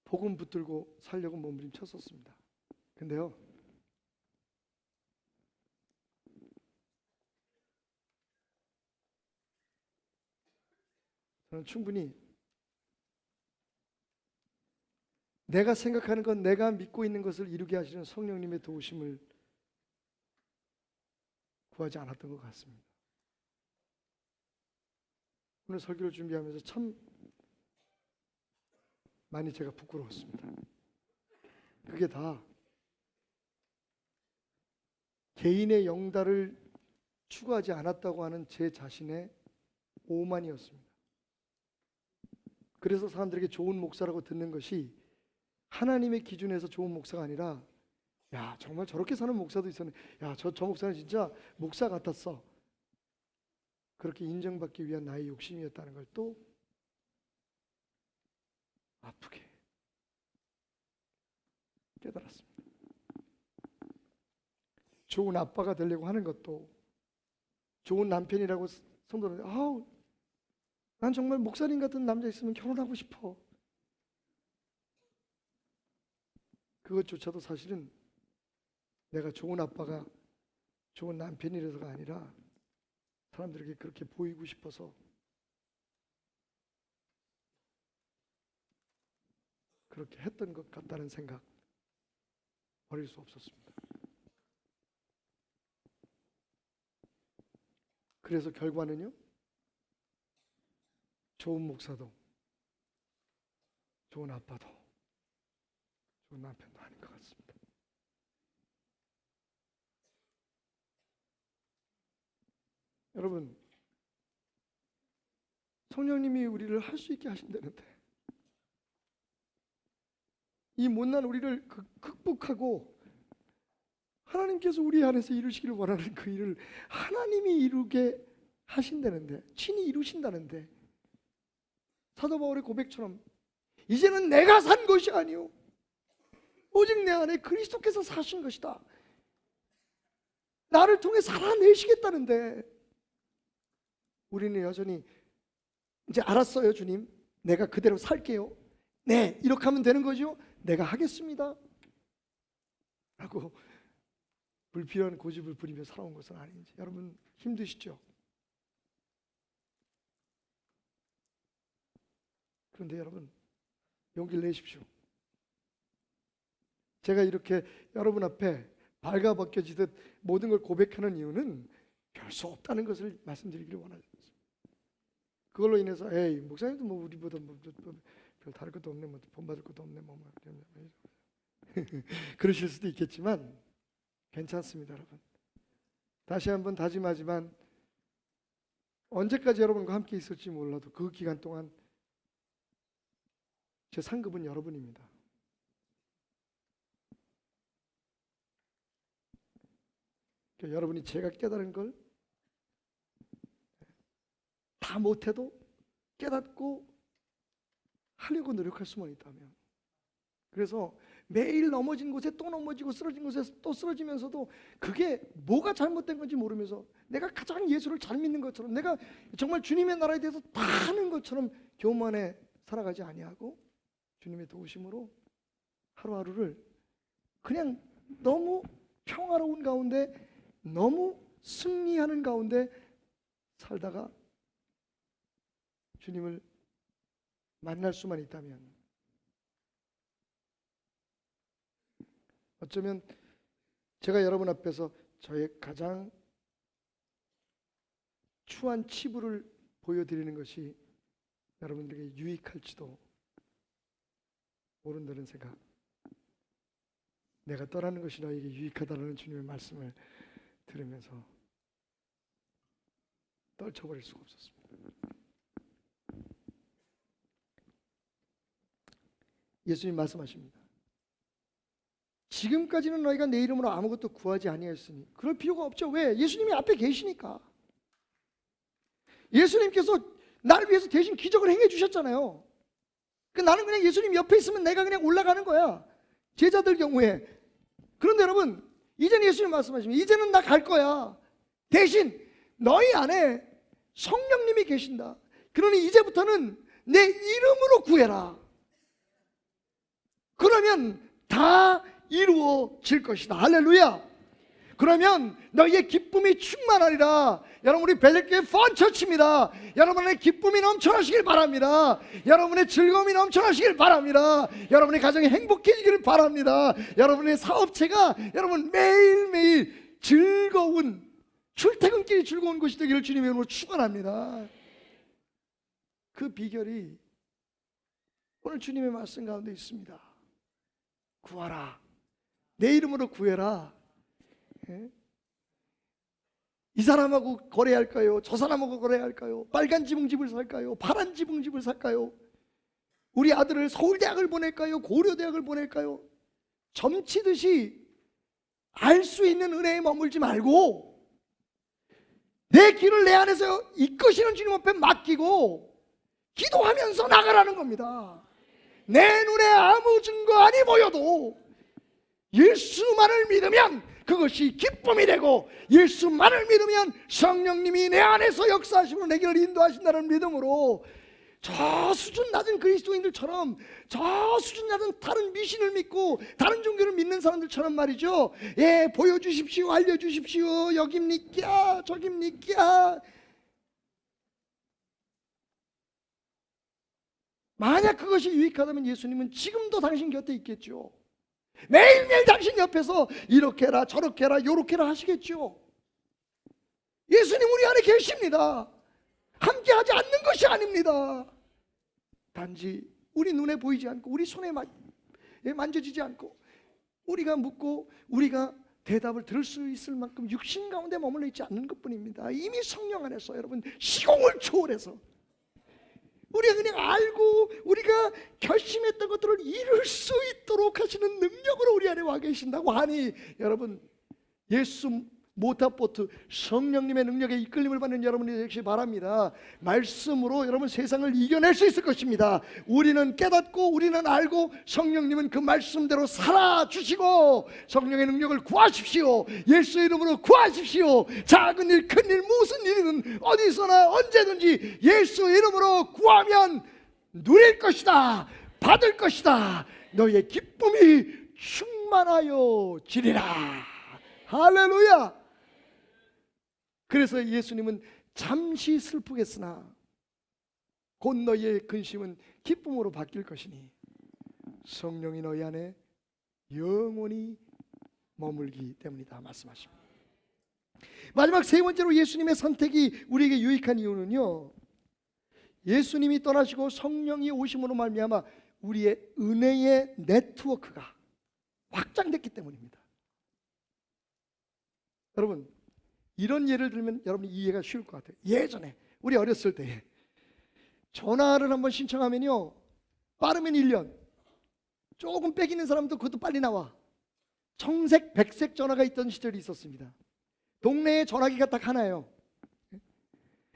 [SPEAKER 2] 복음 붙들고 살려고 몸부림쳤었습니다. 근데요, 저는 충분히 내가 생각하는 것, 내가 믿고 있는 것을 이루게 하시는 성령님의 도우심을 구하지 않았던 것 같습니다. 오늘 설교를 준비하면서 참 많이 제가 부끄러웠습니다. 그게 다 개인의 영달을 추구하지 않았다고 하는 제 자신의 오만이었습니다. 그래서 사람들에게 좋은 목사라고 듣는 것이 하나님의 기준에서 좋은 목사가 아니라, 야 정말 저렇게 사는 목사도 있었네, 야 저 목사는 진짜 목사 같았어, 그렇게 인정받기 위한 나의 욕심이었다는 걸 또 아프게 깨달았습니다. 좋은 아빠가 되려고 하는 것도, 좋은 남편이라고 성도는, 아우 난 정말 목사님 같은 남자 있으면 결혼하고 싶어, 그것조차도 사실은 내가 좋은 아빠가 좋은 남편이라서가 아니라 사람들에게 그렇게 보이고 싶어서 그렇게 했던 것 같다는 생각 버릴 수 없었습니다. 그래서 결과는요, 좋은 목사도 좋은 아빠도 좋은 남편도 아닌 것 같습니다. 여러분, 성령님이 우리를 할 수 있게 하신다는데 이 못난 우리를 극복하고 하나님께서 우리 안에서 이루시기를 원하는 그 일을 하나님이 이루게 하신다는데, 친히 이루신다는데, 사도 바울의 고백처럼 이제는 내가 산 것이 아니오 오직 내 안에 그리스도께서 사신 것이다, 나를 통해 살아내시겠다는데 우리는 여전히 이제 알았어요 주님, 내가 그대로 살게요, 네 이렇게 하면 되는 거죠, 내가 하겠습니다 라고 불필요한 고집을 부리며 살아온 것은 아닌지. 여러분 힘드시죠? 그런데 여러분 용기를 내십시오. 제가 이렇게 여러분 앞에 발가벗겨지듯 모든 걸 고백하는 이유는 별 수 없다는 것을 말씀드리기를 원합니다. 그걸로 인해서 에이 목사님도 뭐 우리보다 별 다를 것도 없네, 뭐 본받을 것도 없네, 뭐 그러실 수도 있겠지만 괜찮습니다. 여러분 다시 한번 다짐하지만 언제까지 여러분과 함께 있을지 몰라도 그 기간 동안 제 상급은 여러분입니다. 그러니까 여러분이 제가 깨달은 걸 다 못해도 깨닫고 하려고 노력할 수만 있다면, 그래서 매일 넘어진 곳에 또 넘어지고 쓰러진 곳에 또 쓰러지면서도 그게 뭐가 잘못된 건지 모르면서 내가 가장 예수를 잘 믿는 것처럼, 내가 정말 주님의 나라에 대해서 다 아는 것처럼 교만에 살아가지 아니하고 주님의 도우심으로 하루하루를 그냥 너무 평화로운 가운데, 너무 승리하는 가운데 살다가 주님을 만날 수만 있다면, 어쩌면 제가 여러분 앞에서 저의 가장 추한 치부를 보여드리는 것이 여러분들에게 유익할지도 모른다는 생각, 내가 떠나는 것이 너에게 유익하다는 주님의 말씀을 들으면서 떨쳐버릴 수가 없었습니다. 예수님 말씀하십니다. 지금까지는 너희가 내 이름으로 아무것도 구하지 아니하였으니. 그럴 필요가 없죠. 왜? 예수님이 앞에 계시니까. 예수님께서 나를 위해서 대신 기적을 행해 주셨잖아요. 나는 그냥 예수님 옆에 있으면 내가 그냥 올라가는 거야, 제자들 경우에. 그런데 여러분, 이제는 예수님 말씀하시면 이제는 나 갈 거야. 대신 너희 안에 성령님이 계신다. 그러니 이제부터는 내 이름으로 구해라. 그러면 다 이루어질 것이다. 할렐루야. 그러면 너희의 기쁨이 충만하리라. 여러분, 우리 베들교회 펀처치입니다. 여러분의 기쁨이 넘쳐나시길 바랍니다. 여러분의 즐거움이 넘쳐나시길 바랍니다. 여러분의 가정이 행복해지기를 바랍니다. 여러분의 사업체가 여러분 매일매일 즐거운, 출퇴근길이 즐거운 곳이 되기를 주님의 이름으로 축원합니다. 그 비결이 오늘 주님의 말씀 가운데 있습니다. 구하라. 내 이름으로 구해라. 이 사람하고 거래할까요? 저 사람하고 거래할까요? 빨간 지붕집을 살까요? 파란 지붕집을 살까요? 우리 아들을 서울대학을 보낼까요? 고려대학을 보낼까요? 점치듯이 알 수 있는 은혜에 머물지 말고 내 길을 내 안에서 이끄시는 주님 앞에 맡기고 기도하면서 나가라는 겁니다. 내 눈에 아무 증거안이 보여도 예수만을 믿으면 그것이 기쁨이 되고, 예수만을 믿으면 성령님이 내 안에서 역사하시고 내 길을 인도하신다는 믿음으로 저 수준 낮은 그리스도인들처럼, 저 수준 낮은 다른 미신을 믿고 다른 종교를 믿는 사람들처럼 말이죠, 예, 보여주십시오, 알려주십시오, 여깁니까 저깁니까. 만약 그것이 유익하다면 예수님은 지금도 당신 곁에 있겠죠. 매일매일 당신 옆에서 이렇게 해라 저렇게 해라 요렇게 해라 하시겠죠. 예수님 우리 안에 계십니다. 함께 하지 않는 것이 아닙니다. 단지 우리 눈에 보이지 않고 우리 손에 만져지지 않고 우리가 묻고 우리가 대답을 들을 수 있을 만큼 육신 가운데 머물러 있지 않는 것뿐입니다. 이미 성령 안에서 여러분 시공을 초월해서 우리가 그냥 알고 우리가 결심했던 것들을 이룰 수 있도록 하시는 능력으로 우리 안에 와 계신다고 하니, 여러분 예수 모타포트 성령님의 능력에 이끌림을 받는 여러분이 되시기 바랍니다. 말씀으로 여러분 세상을 이겨낼 수 있을 것입니다. 우리는 깨닫고 우리는 알고 성령님은 그 말씀대로 살아주시고 성령의 능력을 구하십시오. 예수 이름으로 구하십시오. 작은 일 큰 일 무슨 일이든 어디서나 언제든지 예수 이름으로 구하면 누릴 것이다, 받을 것이다. 너희의 기쁨이 충만하여 지리라. 할렐루야. 그래서 예수님은 잠시 슬프겠으나 곧 너희의 근심은 기쁨으로 바뀔 것이니 성령이 너희 안에 영원히 머물기 때문이다 말씀하십니다. 마지막 세 번째로 예수님의 선택이 우리에게 유익한 이유는요, 예수님이 떠나시고 성령이 오심으로 말미암아 우리의 은혜의 네트워크가 확장됐기 때문입니다. 여러분 이런 예를 들면 여러분이 이해가 쉬울 것 같아요. 예전에 우리 어렸을 때 전화를 한번 신청하면요, 빠르면 1년, 조금 빽이는 사람도 그것도 빨리 나와. 청색, 백색 전화가 있던 시절이 있었습니다. 동네에 전화기가 딱 하나예요.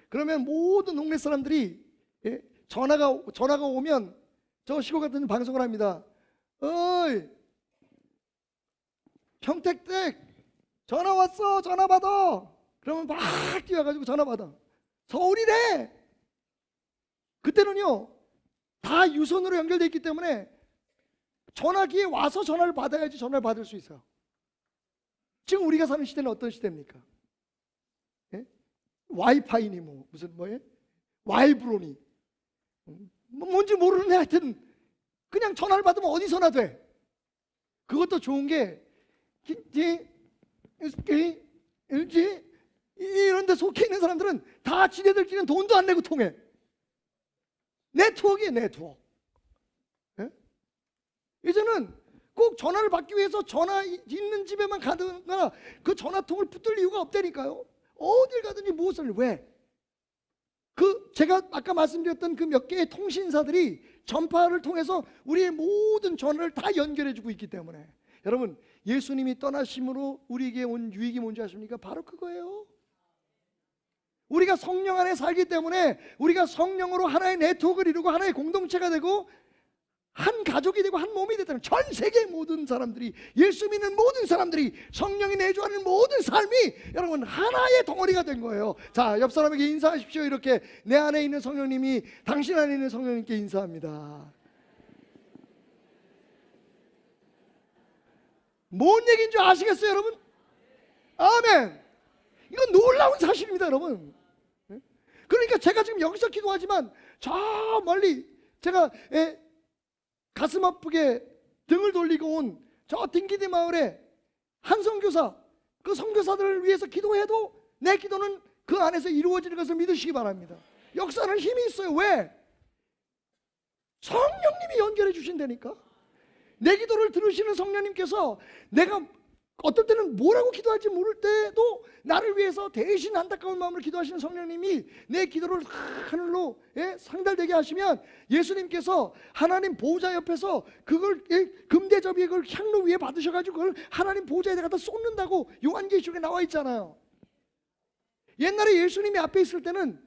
[SPEAKER 2] 그러면 모든 동네 사람들이 전화가 오면 저 시골 같은 데 방송을 합니다. 어이 평택댁 전화 왔어, 전화 받아. 그러면 막 뛰어가지고 전화 받아. 서울이래. 그때는요 다 유선으로 연결되어 있기 때문에 전화기에 와서 전화를 받아야지 전화를 받을 수 있어요. 지금 우리가 사는 시대는 어떤 시대입니까? 예? 와이파이니 뭐 무슨 뭐예? 와이브로니 뭔지 모르는데 하여튼 그냥 전화를 받으면 어디서나 돼. 그것도 좋은 게 이런 데 속해 있는 사람들은 다 지네들끼리는 돈도 안 내고 통해. 네트워크에 네트워크. 예? 이제는 꼭 전화를 받기 위해서 전화 있는 집에만 가든가 그 전화통을 붙들 이유가 없다니까요. 어딜 가든지 무엇을 왜? 제가 아까 말씀드렸던 그 몇 개의 통신사들이 전파를 통해서 우리의 모든 전화를 다 연결해주고 있기 때문에 여러분 예수님이 떠나심으로 우리에게 온 유익이 뭔지 아십니까? 바로 그거예요. 우리가 성령 안에 살기 때문에 우리가 성령으로 하나의 네트워크를 이루고 하나의 공동체가 되고 한 가족이 되고 한 몸이 됐다는, 전 세계 모든 사람들이, 예수 믿는 모든 사람들이 성령이 내주하는 모든 삶이 여러분 하나의 덩어리가 된 거예요. 자, 옆 사람에게 인사하십시오. 이렇게 내 안에 있는 성령님이 당신 안에 있는 성령님께 인사합니다. 뭔 얘기인 줄 아시겠어요, 여러분? 아멘. 이건 놀라운 사실입니다, 여러분. 그러니까 제가 지금 여기서 기도하지만 저 멀리 제가 가슴 아프게 등을 돌리고 온 저 딩기디 마을에 한 선교사, 그 선교사들을 위해서 기도해도 내 기도는 그 안에서 이루어지는 것을 믿으시기 바랍니다. 역사는 힘이 있어요. 왜? 성령님이 연결해 주신다니까. 내 기도를 들으시는 성령님께서 내가 어떨 때는 뭐라고 기도할지 모를 때도 나를 위해서 대신 안타까운 마음으로 기도하시는 성령님이 내 기도를 하늘로 상달되게 하시면 예수님께서 하나님 보호자 옆에서 그걸 금대접이 그걸 향로 위에 받으셔가지고 그걸 하나님 보호자에 갖다 쏟는다고 요한계시록에 나와 있잖아요. 옛날에 예수님이 앞에 있을 때는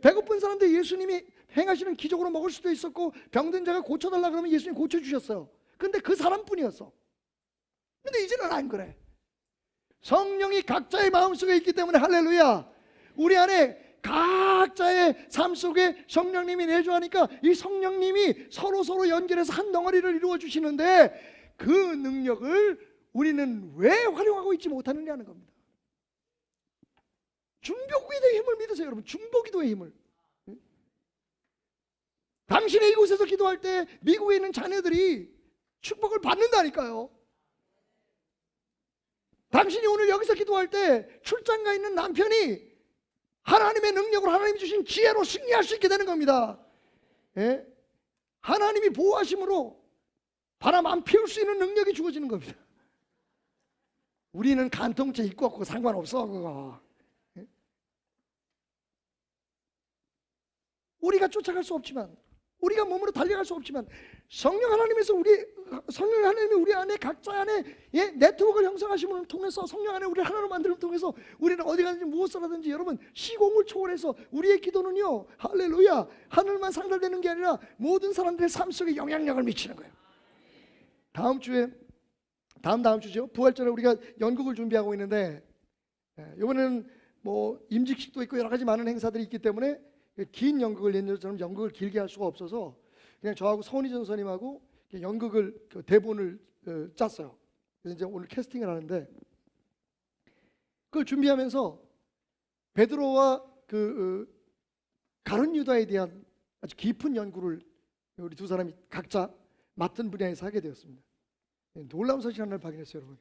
[SPEAKER 2] 배고픈 사람들 예수님이 행하시는 기적으로 먹을 수도 있었고, 병든 자가 고쳐달라 그러면 예수님 고쳐주셨어요. 근데 그 사람뿐이었어. 근데 이제는 안 그래. 성령이 각자의 마음속에 있기 때문에 할렐루야, 우리 안에 각자의 삶 속에 성령님이 내주하니까 이 성령님이 서로 연결해서 한 덩어리를 이루어 주시는데, 그 능력을 우리는 왜 활용하고 있지 못하느냐는 겁니다. 중보기도의 힘을 믿으세요, 여러분. 중보기도의 힘을. 당신이 이곳에서 기도할 때 미국에 있는 자녀들이 축복을 받는다니까요. 당신이 오늘 여기서 기도할 때 출장가 있는 남편이 하나님의 능력으로, 하나님이 주신 지혜로 승리할 수 있게 되는 겁니다. 하나님이 보호하심으로 바람 안 피울 수 있는 능력이 주어지는 겁니다. 우리는 간통죄 입고 없고 상관없어 그거. 우리가 쫓아갈 수 없지만, 우리가 몸으로 달려갈 수 없지만, 성령 하나님이 우리 안에 각자 안에 네트워크를 형성하심을 통해서, 성령 안에 우리 하나로 만들음을 통해서 우리는 어디 가든지 무엇을 하든지 여러분 시공을 초월해서 우리의 기도는요, 할렐루야, 하늘만 상달되는 게 아니라 모든 사람들의 삶 속에 영향력을 미치는 거예요. 다음 주죠. 부활절에 우리가 연극을 준비하고 있는데, 이번에는 뭐 임직식도 있고 여러 가지 많은 행사들이 있기 때문에 긴 연극을, 옛날처럼 연극을 길게 할 수가 없어서 그냥 저하고 서은희 전사님하고 연극을 대본을 짰어요. 그래서 이제 오늘 캐스팅을 하는데, 그걸 준비하면서 베드로와 가룟 유다에 대한 아주 깊은 연구를 우리 두 사람이 각자 맡은 분야에서 하게 되었습니다. 놀라운 사실 하나를 발견했어요, 여러분.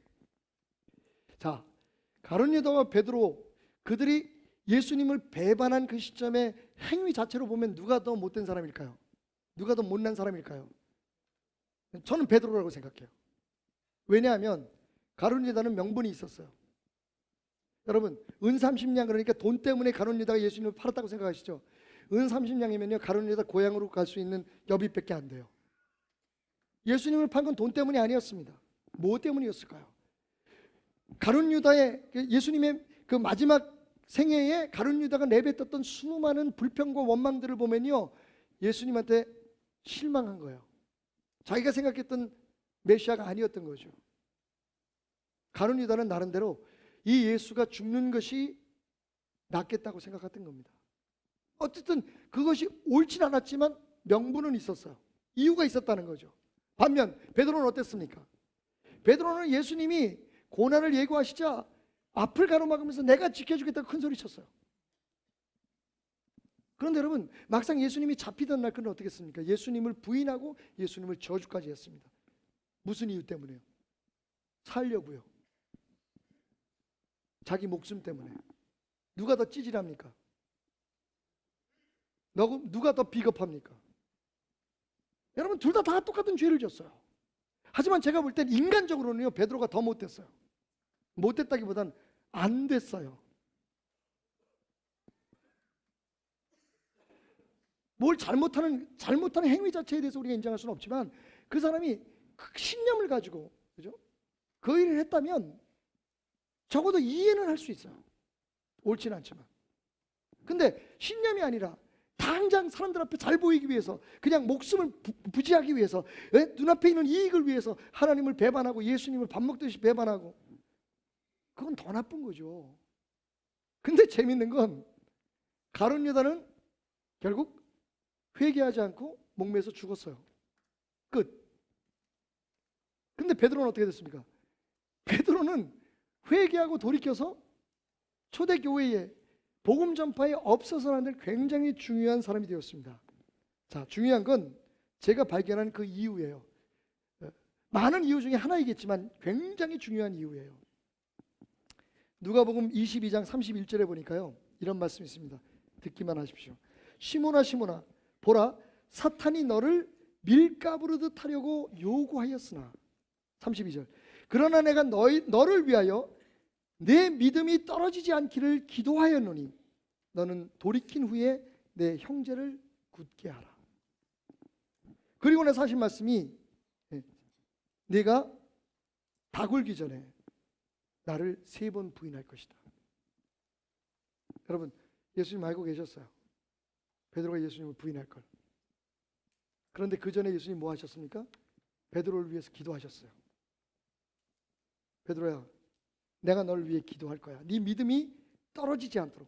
[SPEAKER 2] 자, 가룟 유다와 베드로, 그들이 예수님을 배반한 그 시점에 행위 자체로 보면 누가 더 못된 사람일까요? 누가 더 못난 사람일까요? 저는 베드로라고 생각해요. 왜냐하면 가룟 유다는 명분이 있었어요. 여러분, 은 30냥, 그러니까 돈 때문에 가룟 유다가 예수님을 팔았다고 생각하시죠? 은 30냥이면요 가룟 유다 고향으로 갈 수 있는 여비밖에 안 돼요. 예수님을 판 건 돈 때문이 아니었습니다. 뭐 때문이었을까요? 가룟 유다의 예수님의 그 마지막 생애에 가룟 유다가 내뱉었던 수많은 불평과 원망들을 보면요, 예수님한테 실망한 거예요. 자기가 생각했던 메시아가 아니었던 거죠. 가룟 유다는 나름대로 이 예수가 죽는 것이 낫겠다고 생각했던 겁니다. 어쨌든 그것이 옳진 않았지만 명분은 있었어요. 이유가 있었다는 거죠. 반면 베드로는 어땠습니까? 베드로는 예수님이 고난을 예고하시자 앞을 가로막으면서 내가 지켜주겠다고 큰 소리 쳤어요. 그런데 여러분, 막상 예수님이 잡히던 날 그는 어떻게 했습니까? 예수님을 부인하고 예수님을 저주까지 했습니다. 무슨 이유 때문에요? 살려고요. 자기 목숨 때문에. 누가 더 찌질합니까? 누가 더 비겁합니까? 여러분, 둘 다 똑같은 죄를 졌어요. 하지만 제가 볼 땐 인간적으로는요, 베드로가 더 못됐어요. 못됐다기보단 안 됐어요. 뭘 잘못하는 행위 자체에 대해서 우리가 인정할 수는 없지만 그 사람이 그 신념을 가지고, 그죠? 그 일을 했다면 적어도 이해는 할 수 있어요. 옳지는 않지만. 근데 신념이 아니라 당장 사람들 앞에 잘 보이기 위해서, 그냥 목숨을 부지하기 위해서, 눈앞에 있는 이익을 위해서 하나님을 배반하고 예수님을 밥 먹듯이 배반하고, 그건 더 나쁜 거죠. 근데 재밌는 건 가룟 유다는 결국 회개하지 않고 목매서 죽었어요. 끝. 근데 베드로는 어떻게 됐습니까? 베드로는 회개하고 돌이켜서 초대교회에 복음 전파에 없어서는 안 될 굉장히 중요한 사람이 되었습니다. 자, 중요한 건 제가 발견한 그 이유예요. 많은 이유 중에 하나이겠지만 굉장히 중요한 이유예요. 누가복음 22장 31절에 보니까요, 이런 말씀이 있습니다. 듣기만 하십시오. 시몬아 시몬아, 보라, 사탄이 너를 밀가부르듯 하려고 요구하였으나, 32절, 그러나 내가 너를 위하여 내 믿음이 떨어지지 않기를 기도하였노니 너는 돌이킨 후에 내 형제를 굳게 하라. 그리고 나서 하신 말씀이, 네가 다 굴기 전에 나를 3번 부인할 것이다. 여러분, 예수님 알고 계셨어요. 베드로가 예수님을 부인할 걸. 그런데 그 전에 예수님 뭐 하셨습니까? 베드로를 위해서 기도하셨어요. 베드로야, 내가 너를 위해 기도할 거야. 네 믿음이 떨어지지 않도록,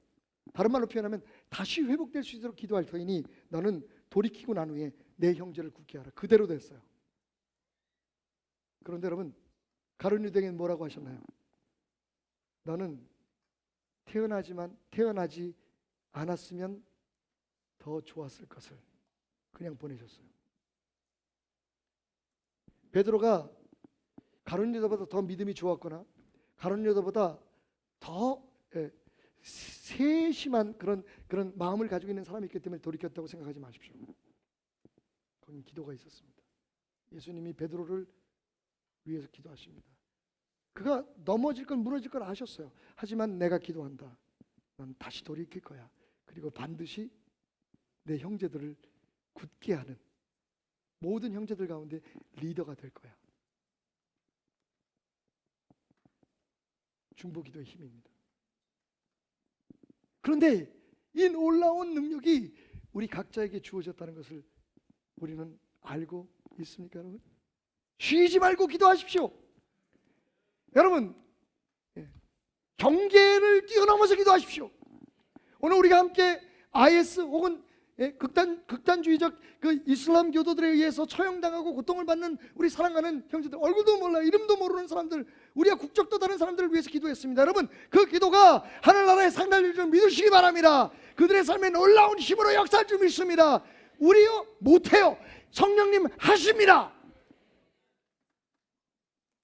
[SPEAKER 2] 다른 말로 표현하면 다시 회복될 수 있도록 기도할 터이니 너는 돌이키고 난 후에 내 형제를 굳게 하라. 그대로 됐어요. 그런데 여러분, 가룟 유다에게는 뭐라고 하셨나요? 너는 태어나지 않았으면 더 좋았을 것을 그냥 보내셨어요. 베드로가 가룟 유다보다 더 믿음이 좋았거나 가룟 유다보다 더 세심한 그런 마음을 가지고 있는 사람이 있기 때문에 돌이켰다고 생각하지 마십시오. 거긴 기도가 있었습니다. 예수님이 베드로를 위해서 기도하십니다. 그가 넘어질 걸 무너질 걸 아셨어요. 하지만 내가 기도한다. 넌 다시 돌이킬 거야. 그리고 반드시 내 형제들을 굳게 하는, 모든 형제들 가운데 리더가 될 거야. 중보기도의 힘입니다. 그런데 이 놀라운 능력이 우리 각자에게 주어졌다는 것을 우리는 알고 있습니까, 여러분? 쉬지 말고 기도하십시오. 여러분, 경계를 뛰어넘어서 기도하십시오. 오늘 우리가 함께 IS 혹은 극단주의적 그 이슬람 교도들에 의해서 처형당하고 고통을 받는 우리 사랑하는 형제들, 얼굴도 몰라 이름도 모르는 사람들, 우리가 국적도 다른 사람들을 위해서 기도했습니다. 여러분, 그 기도가 하늘나라에 상달릴 줄 믿으시기 바랍니다. 그들의 삶에 놀라운 힘으로 역사할 줄 믿습니다. 우리요 못해요. 성령님 하십니다.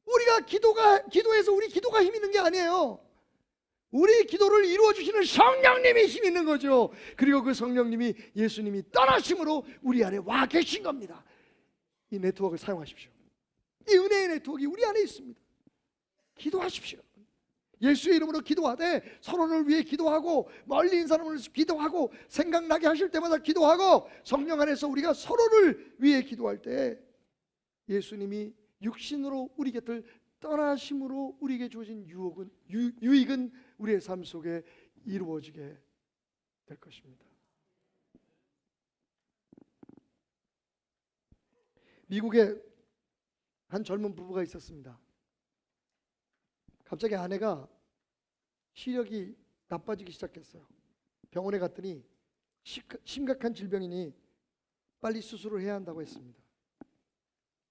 [SPEAKER 2] 우리가 기도해서 우리 기도가 힘 있는 게 아니에요. 우리 기도를 이루어 주시는 성령님이 힘 있는 거죠. 그리고 그 성령님이 예수님이 떠나심으로 우리 안에 와 계신 겁니다. 이 네트워크를 사용하십시오. 이 은혜의 네트워크가 우리 안에 있습니다. 기도하십시오. 예수의 이름으로 기도하되 서로를 위해 기도하고, 멀리 있는 사람을 위해서 기도하고, 생각나게 하실 때마다 기도하고, 성령 안에서 우리가 서로를 위해 기도할 때 예수님이 육신으로 우리 곁을 떠나심으로 우리에게 주어진 유익은 우리의 삶 속에 이루어지게 될 것입니다. 미국에 한 젊은 부부가 있었습니다. 갑자기 아내가 시력이 나빠지기 시작했어요. 병원에 갔더니 심각한 질병이니 빨리 수술을 해야 한다고 했습니다.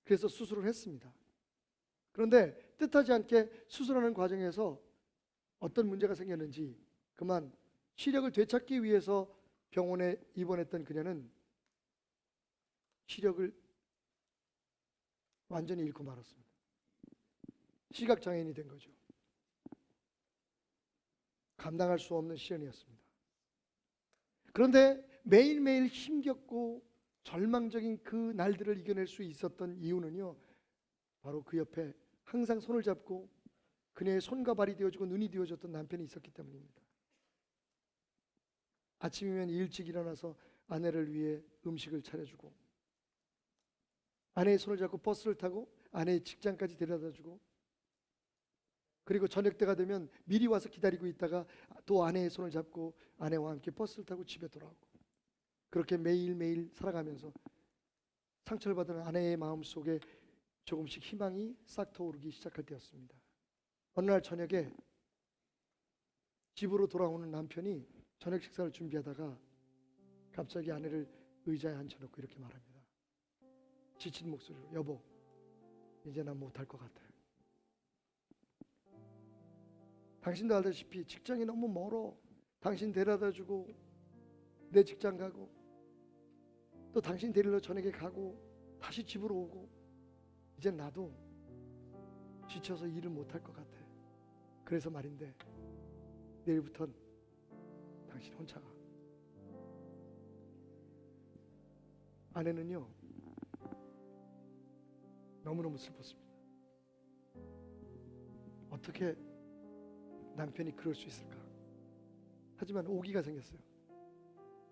[SPEAKER 2] 그래서 수술을 했습니다. 그런데 뜻하지 않게 수술하는 과정에서 어떤 문제가 생겼는지 그만 시력을 되찾기 위해서 병원에 입원했던 그녀는 시력을 완전히 잃고 말았습니다. 시각장애인이 된 거죠. 감당할 수 없는 시련이었습니다. 그런데 매일매일 힘겹고 절망적인 그 날들을 이겨낼 수 있었던 이유는요, 바로 그 옆에 항상 손을 잡고 그녀의 손과 발이 되어주고 눈이 되어줬던 남편이 있었기 때문입니다. 아침이면 일찍 일어나서 아내를 위해 음식을 차려주고, 아내의 손을 잡고 버스를 타고 아내의 직장까지 데려다주고, 그리고 저녁 때가 되면 미리 와서 기다리고 있다가 또 아내의 손을 잡고 아내와 함께 버스를 타고 집에 돌아오고, 그렇게 매일매일 살아가면서 상처를 받은 아내의 마음 속에 조금씩 희망이 싹 터오르기 시작할 때였습니다. 어느 날 저녁에 집으로 돌아오는 남편이 저녁 식사를 준비하다가 갑자기 아내를 의자에 앉혀놓고 이렇게 말합니다. 지친 목소리로, 여보, 이제 난 못할 것 같아요. 당신도 알다시피 직장이 너무 멀어. 당신 데려다주고 내 직장 가고 또 당신 데리러 저녁에 가고 다시 집으로 오고, 이젠 나도 지쳐서 일을 못할 것 같아. 그래서 말인데 내일부턴 당신 혼자 가. 아내는요 너무너무 슬펐습니다. 어떻게 남편이 그럴 수 있을까? 하지만 오기가 생겼어요.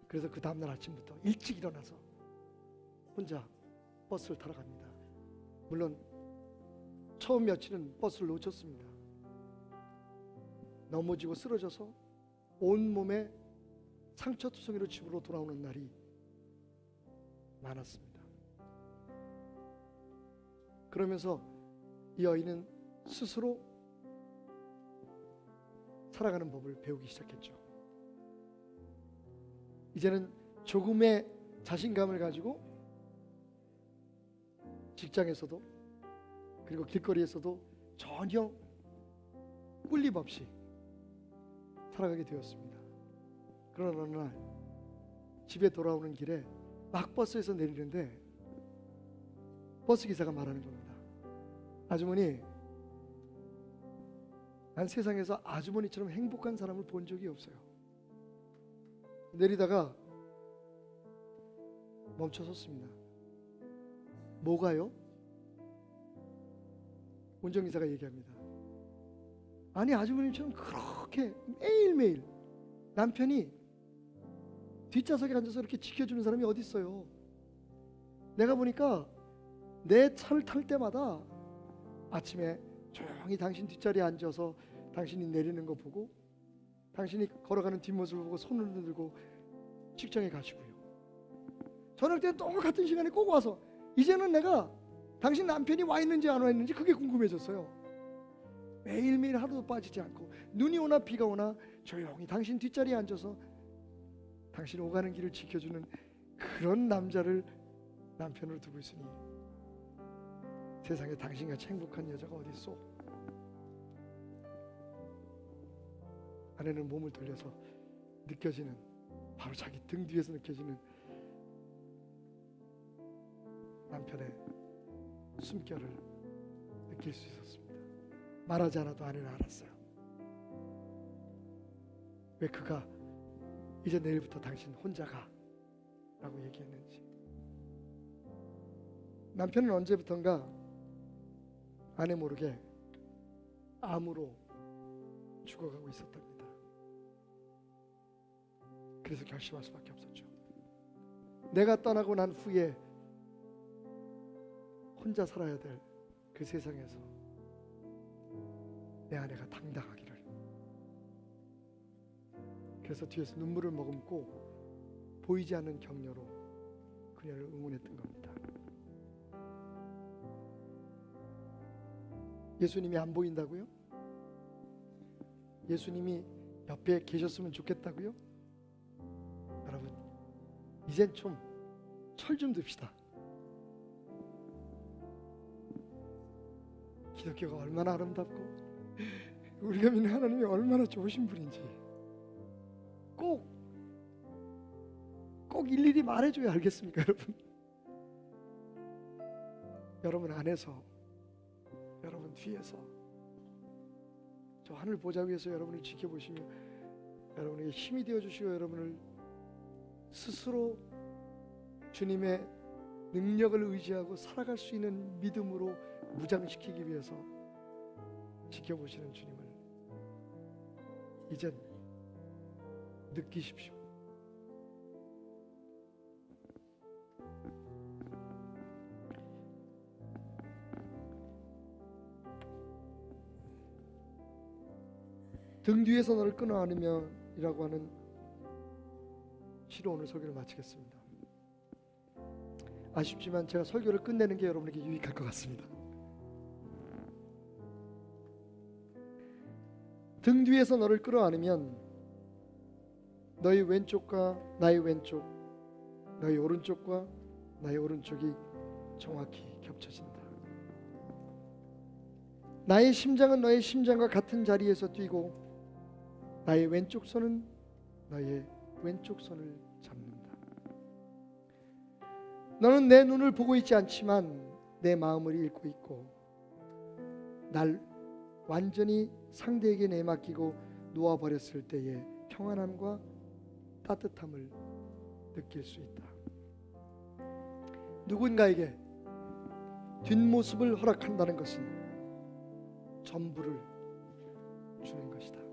[SPEAKER 2] 그래서 그 다음날 아침부터 일찍 일어나서 혼자 버스를 타러 갑니다. 물론 처음 며칠은 버스를 놓쳤습니다. 넘어지고 쓰러져서 온몸에 상처투성이로 집으로 돌아오는 날이 많았습니다. 그러면서 이 여인은 스스로 살아가는 법을 배우기 시작했죠. 이제는 조금의 자신감을 가지고 직장에서도 그리고 길거리에서도 전혀 꿀립 없이 살아가게 되었습니다. 그러나 어느 날 집에 돌아오는 길에 막 버스에서 내리는데 버스 기사가 말하는 겁니다. 아주머니, 난 세상에서 아주머니처럼 행복한 사람을 본 적이 없어요. 내리다가 멈춰 섰습니다. 뭐가요? 운전기사가 얘기합니다. 아니, 아주머니처럼 그렇게 매일매일 남편이 뒷좌석에 앉아서 이렇게 지켜주는 사람이 어디 있어요? 내가 보니까 내 차를 탈 때마다 아침에 조용히 당신 뒷자리에 앉아서 당신이 내리는 거 보고, 당신이 걸어가는 뒷모습을 보고 손을 들고 직장에 가시고요. 저녁 때 똑같은 시간에 꼭 와서, 이제는 내가 당신 남편이 와 있는지 안 와 있는지 그게 궁금해졌어요. 매일매일 하루도 빠지지 않고 눈이 오나 비가 오나 조용히 당신 뒷자리에 앉아서 당신 오가는 길을 지켜주는 그런 남자를 남편으로 두고 있으니 세상에 당신같이 행복한 여자가 어디 있어? 아내는 몸을 돌려서 느껴지는, 바로 자기 등 뒤에서 느껴지는 남편의 숨결을 느낄 수 있었습니다. 말하지 않아도 아내는 알았어요. 왜 그가 이제 내일부터 당신 혼자 가 라고 얘기했는지. 남편은 언제부턴가 아내 모르게 암으로 죽어가고 있었답니다. 그래서 결심할 수밖에 없었죠. 내가 떠나고 난 후에 혼자 살아야 될 그 세상에서 내 아내가 당당하기를. 그래서 뒤에서 눈물을 머금고 보이지 않는 격려로 그녀를 응원했던 겁니다. 예수님이 안 보인다고요? 예수님이 옆에 계셨으면 좋겠다고요? 여러분, 이젠 좀 철 좀 듭시다. 기독교가 얼마나 아름답고 우리가 믿는 하나님이 얼마나 좋으신 분인지 꼭 일일이 말해줘야 알겠습니까, 여러분? 여러분 안에서, 여러분 뒤에서 저 하늘 보좌 위에서 여러분을 지켜보시며 여러분에게 힘이 되어주시고 여러분을 스스로 주님의 능력을 의지하고 살아갈 수 있는 믿음으로 무장시키기 위해서 지켜보시는 주님을 이젠 느끼십시오. 등 뒤에서 너를 끊어 안으며이라고 하는 시로 오늘 설교를 마치겠습니다. 아쉽지만 제가 설교를 끝내는 게 여러분에게 유익할 것 같습니다. 등 뒤에서 너를 끌어 안으면 너희 왼쪽과 나의 왼쪽, 너희 오른쪽과 나의 오른쪽이 정확히 겹쳐진다. 나의 심장은 너의 심장과 같은 자리에서 뛰고 나의 왼쪽 손은 너의 왼쪽 손을 잡는다. 너는 내 눈을 보고 있지 않지만 내 마음을 읽고 있고 날 완전히 상대에게 내맡기고 놓아버렸을 때의 평안함과 따뜻함을 느낄 수 있다. 누군가에게 뒷모습을 허락한다는 것은 전부를 주는 것이다.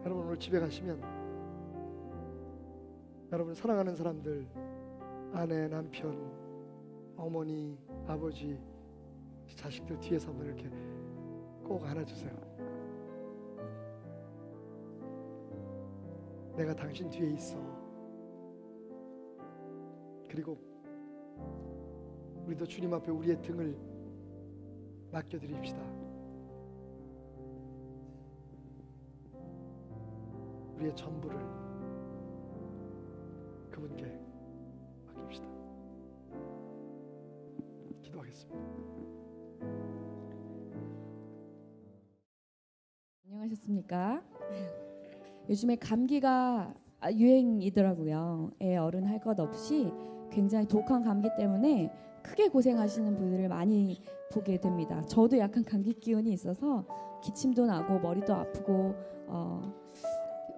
[SPEAKER 2] 여러분 오늘 집에 가시면 여러분 사랑하는 사람들, 아내, 남편, 어머니, 아버지, 자식들 뒤에서 한번 이렇게 꼭 안아주세요. 내가 당신 뒤에 있어. 그리고 우리도 주님 앞에 우리의 등을 맡겨드립시다. 우리의 전부를 그분께 맡깁시다. 기도하겠습니다.
[SPEAKER 4] 안녕하셨습니까? 요즘에 감기가 유행이더라고요. 애 어른 할 것 없이 굉장히 독한 감기 때문에 크게 고생하시는 분들을 많이 보게 됩니다. 저도 약간 감기 기운이 있어서 기침도 나고 머리도 아프고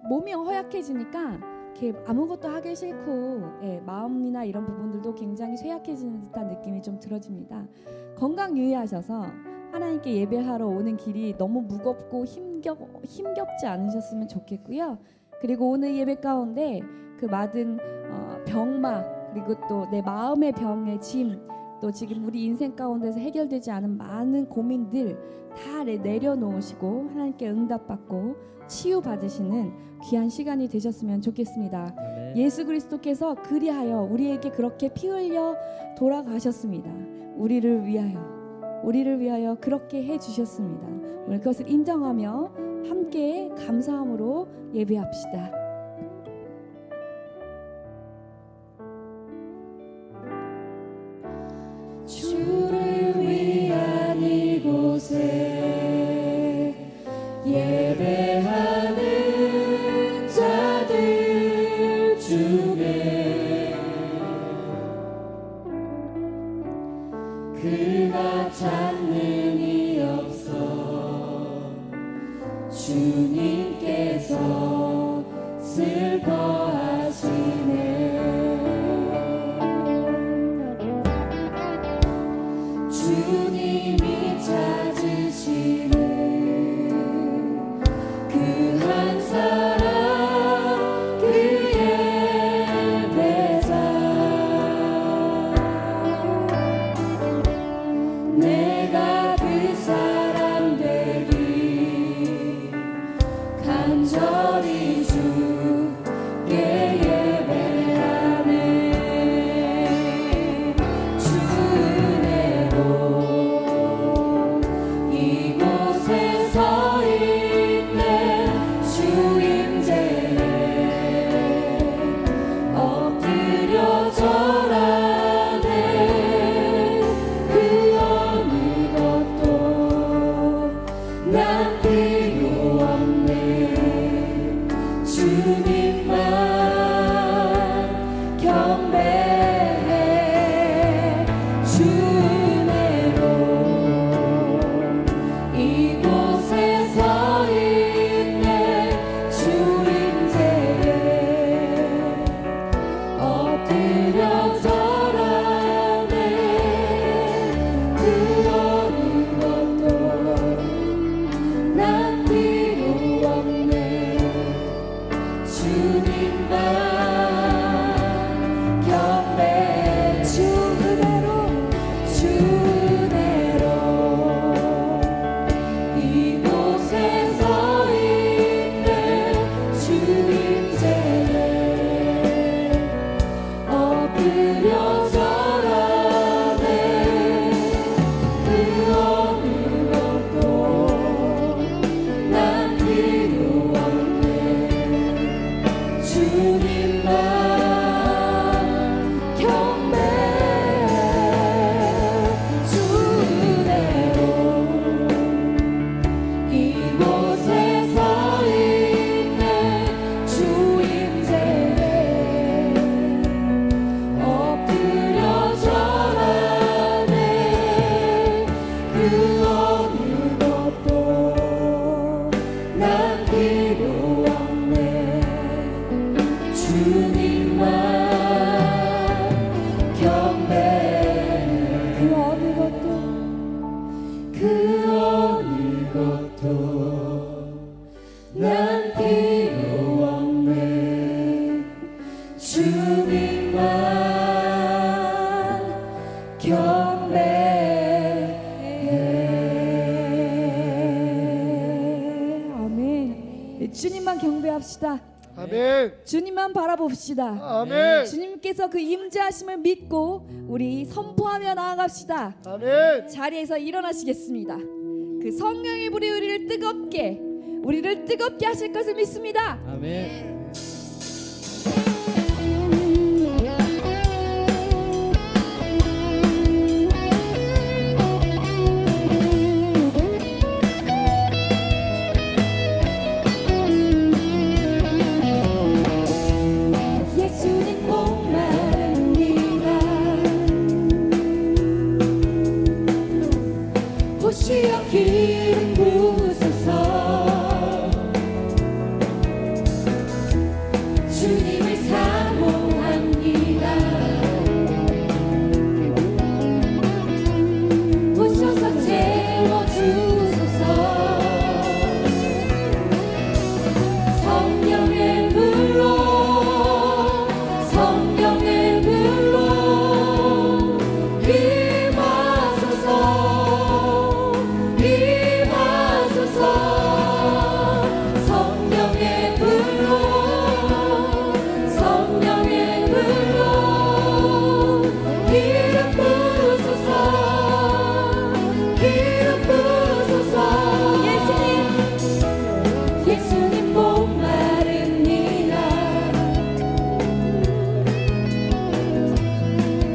[SPEAKER 4] 몸이 허약해지니까 이렇게 아무것도 하기 싫고 마음이나 이런 부분들도 굉장히 쇠약해지는 듯한 느낌이 좀 들어집니다. 건강 유의하셔서 하나님께 예배하러 오는 길이 너무 무겁고 힘겹지 않으셨으면 좋겠고요. 그리고 오늘 예배 가운데 그 받은 병마 그리고 또 내 마음의 병의 짐 또 지금 우리 인생 가운데서 해결되지 않은 많은 고민들 다 내려놓으시고 하나님께 응답받고 치유받으시는 귀한 시간이 되셨으면 좋겠습니다.
[SPEAKER 5] 아멘.
[SPEAKER 4] 예수 그리스도께서 그리하여 우리에게 그렇게 피 흘려 돌아가셨습니다. 우리를 위하여 그렇게 해주셨습니다. 오늘 그것을 인정하며 함께 감사함으로 예배합시다.
[SPEAKER 3] 주를 위한 이곳에 예배하는 자들 중에 그가 찾는 이 없어 주님께서 슬퍼하시네. 주님이 찾으시는
[SPEAKER 4] 어느 것도 난 필요 없네. 주님만 경배해. 그 어느 것도 난 필요 없네. 주님만 경배해. 아멘. 네, 주님만 경배합시다.
[SPEAKER 2] 아멘.
[SPEAKER 4] 주님만 바라봅시다.
[SPEAKER 2] 아멘.
[SPEAKER 4] 주님께서 그 임재하심을 믿고 우리 선포하며 나아갑시다.
[SPEAKER 2] 아멘.
[SPEAKER 4] 자리에서 일어나시겠습니다. 그 성령의 불이 우리를 뜨겁게 하실 것을 믿습니다.
[SPEAKER 5] 아멘.
[SPEAKER 4] 예수님 목마릅니다. 호시여 기름 부으소서. 주님을 사모합니다. 오셔서 채워주소서. 성령의 불로 예수님 목마릅니다.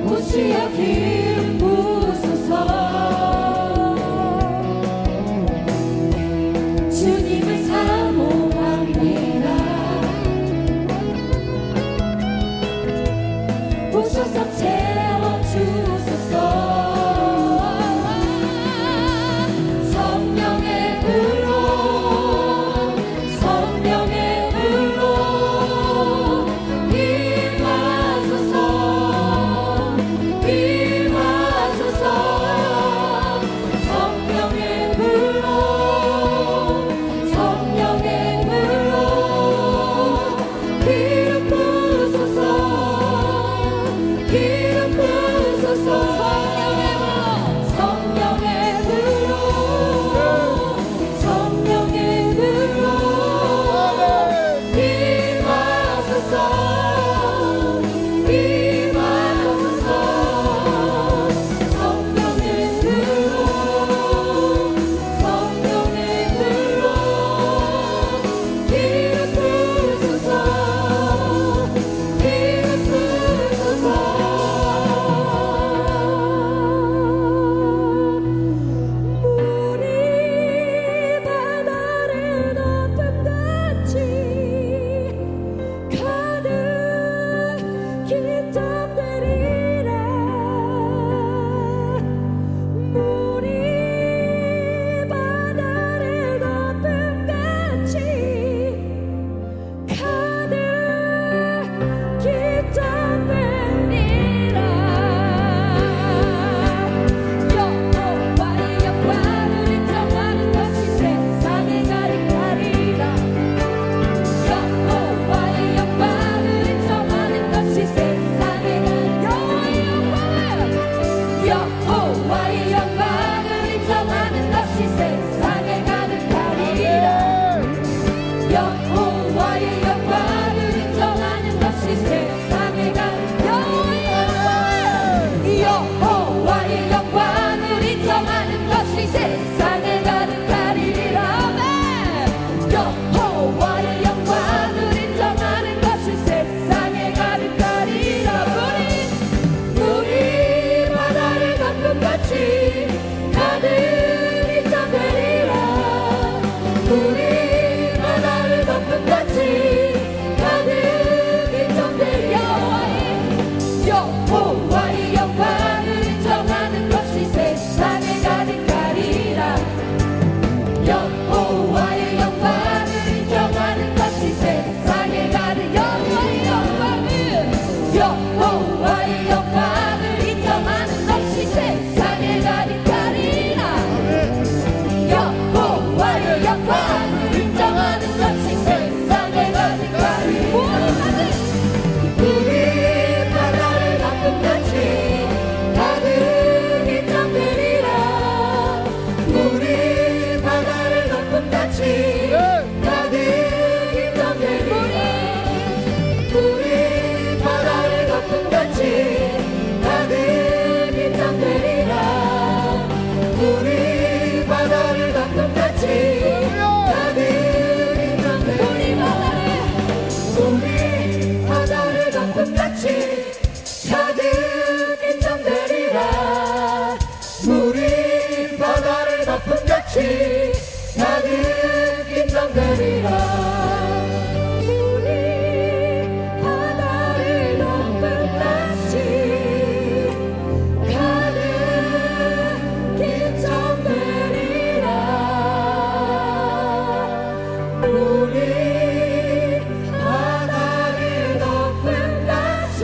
[SPEAKER 4] 호시여 기름 부으소서. 주님을 사모합니다. 오셔서 채워주소서. 성령의 불로 여호와의 영광을 인정하는 것이 세상에 가득하리라.
[SPEAKER 3] 같이 가득 긴장되리라. 우리 바다를 덮은 다시 가득 긴장되리라. 우리 바다를 덮은 다시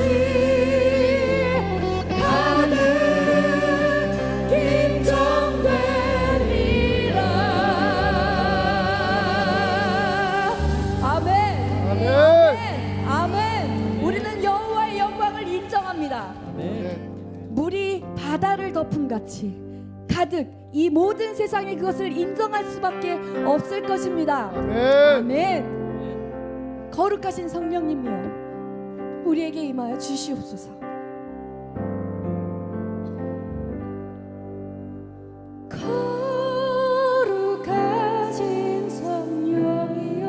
[SPEAKER 3] 가득 긴장되리라. 아멘. 아멘. 아멘. 우리는 여호와의 영광을 인정합니다. 물이 바다를 덮은 같이 가득 이 모든 세상이 그것을 인정할 수밖에 없을 것입니다. 아멘. 거룩하신 성령님이여 우리에게 임하여 주시옵소서. 거룩하신 성령이여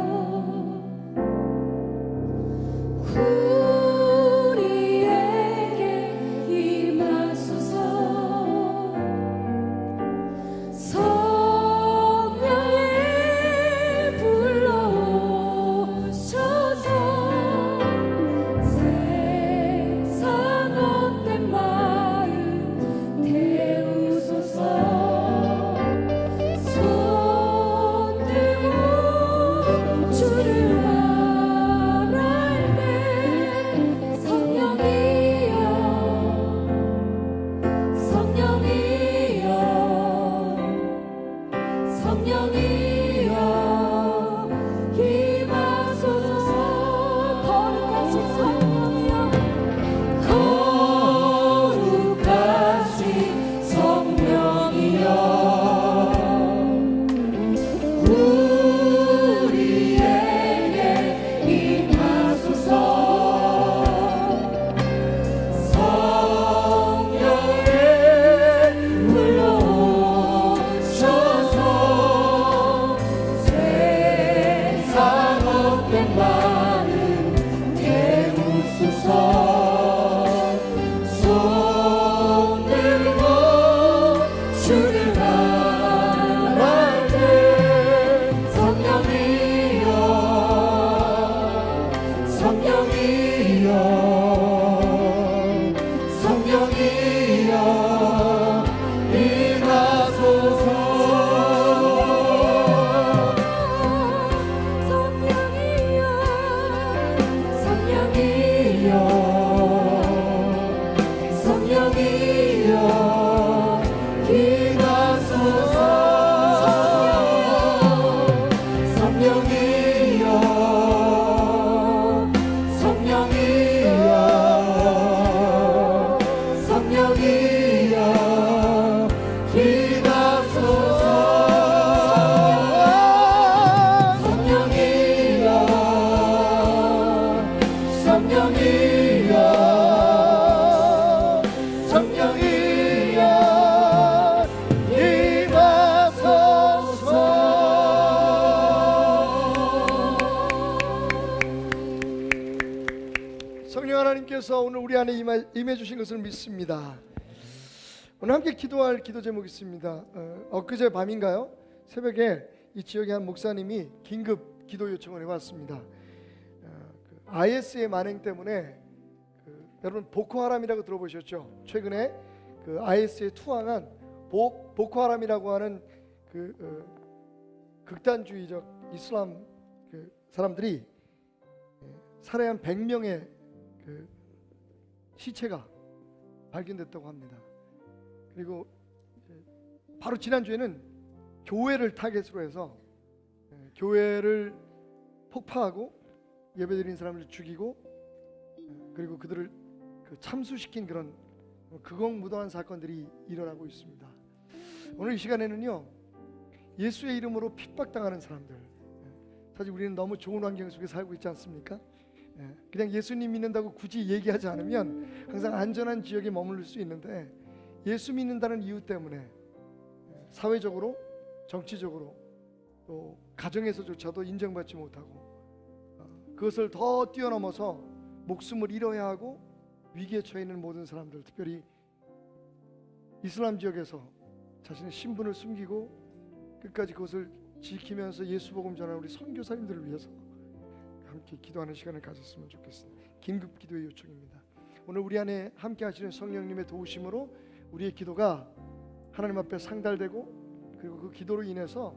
[SPEAKER 3] 우리에게 임하소서. 성령이 불러오셔서 세상 헛된 마음 태우소서. 손 들고 주를 바랄 때 성령이여 성령이여 성령이여 임하소서. 거룩하신 성령이여 거룩하신 성령이여 우리에게 임하소서. 성령이 불러오셔서 세상 헛된 마음 태우소서. 손 들고 주를 바랄 때 성령이여 성령이여 성령이여 임하소서. 성령이여 성령이여 성령이여 임하소서. 성령이여 성령이여 성령이여 임하소서. 성령이여 성령이여 성령이여 임하소서.
[SPEAKER 2] 성령 하나님께서 오늘 우리 안에 임해 주신 것을 믿습니다. 오늘 함께 기도할 기도 제목이 있습니다. 엊그제 밤인가요? 새벽에 이 지역의 한 목사님이 긴급 기도 요청을 해왔습니다. IS의 만행 때문에 여러분 보코하람이라고 들어보셨죠? 최근에 그 IS에 투항한 보코하람이라고 하는 극단주의적 이슬람 사람들이 살해한 100명의 시체가 발견됐다고 합니다. 그리고 바로 지난주에는 교회를 타겟으로 해서 교회를 폭파하고 예배드리는 사람을 죽이고 그리고 그들을 참수시킨 그런 극악무도한 사건들이 일어나고 있습니다. 오늘 이 시간에는요, 예수의 이름으로 핍박당하는 사람들, 사실 우리는 너무 좋은 환경 속에 살고 있지 않습니까? 그냥 예수님 믿는다고 굳이 얘기하지 않으면 항상 안전한 지역에 머무를 수 있는데, 예수 믿는다는 이유 때문에 사회적으로, 정치적으로, 또 가정에서조차도 인정받지 못하고 그것을 더 뛰어넘어서 목숨을 잃어야 하고 위기에 처해 있는 모든 사람들, 특별히 이슬람 지역에서 자신의 신분을 숨기고 끝까지 그것을 지키면서 예수 복음 전하는 우리 선교사님들을 위해서 함께 기도하는 시간을 가졌으면 좋겠습니다. 긴급 기도의 요청입니다. 오늘 우리 안에 함께 하시는 성령님의 도우심으로 우리의 기도가 하나님 앞에 상달되고, 그리고 그 기도로 인해서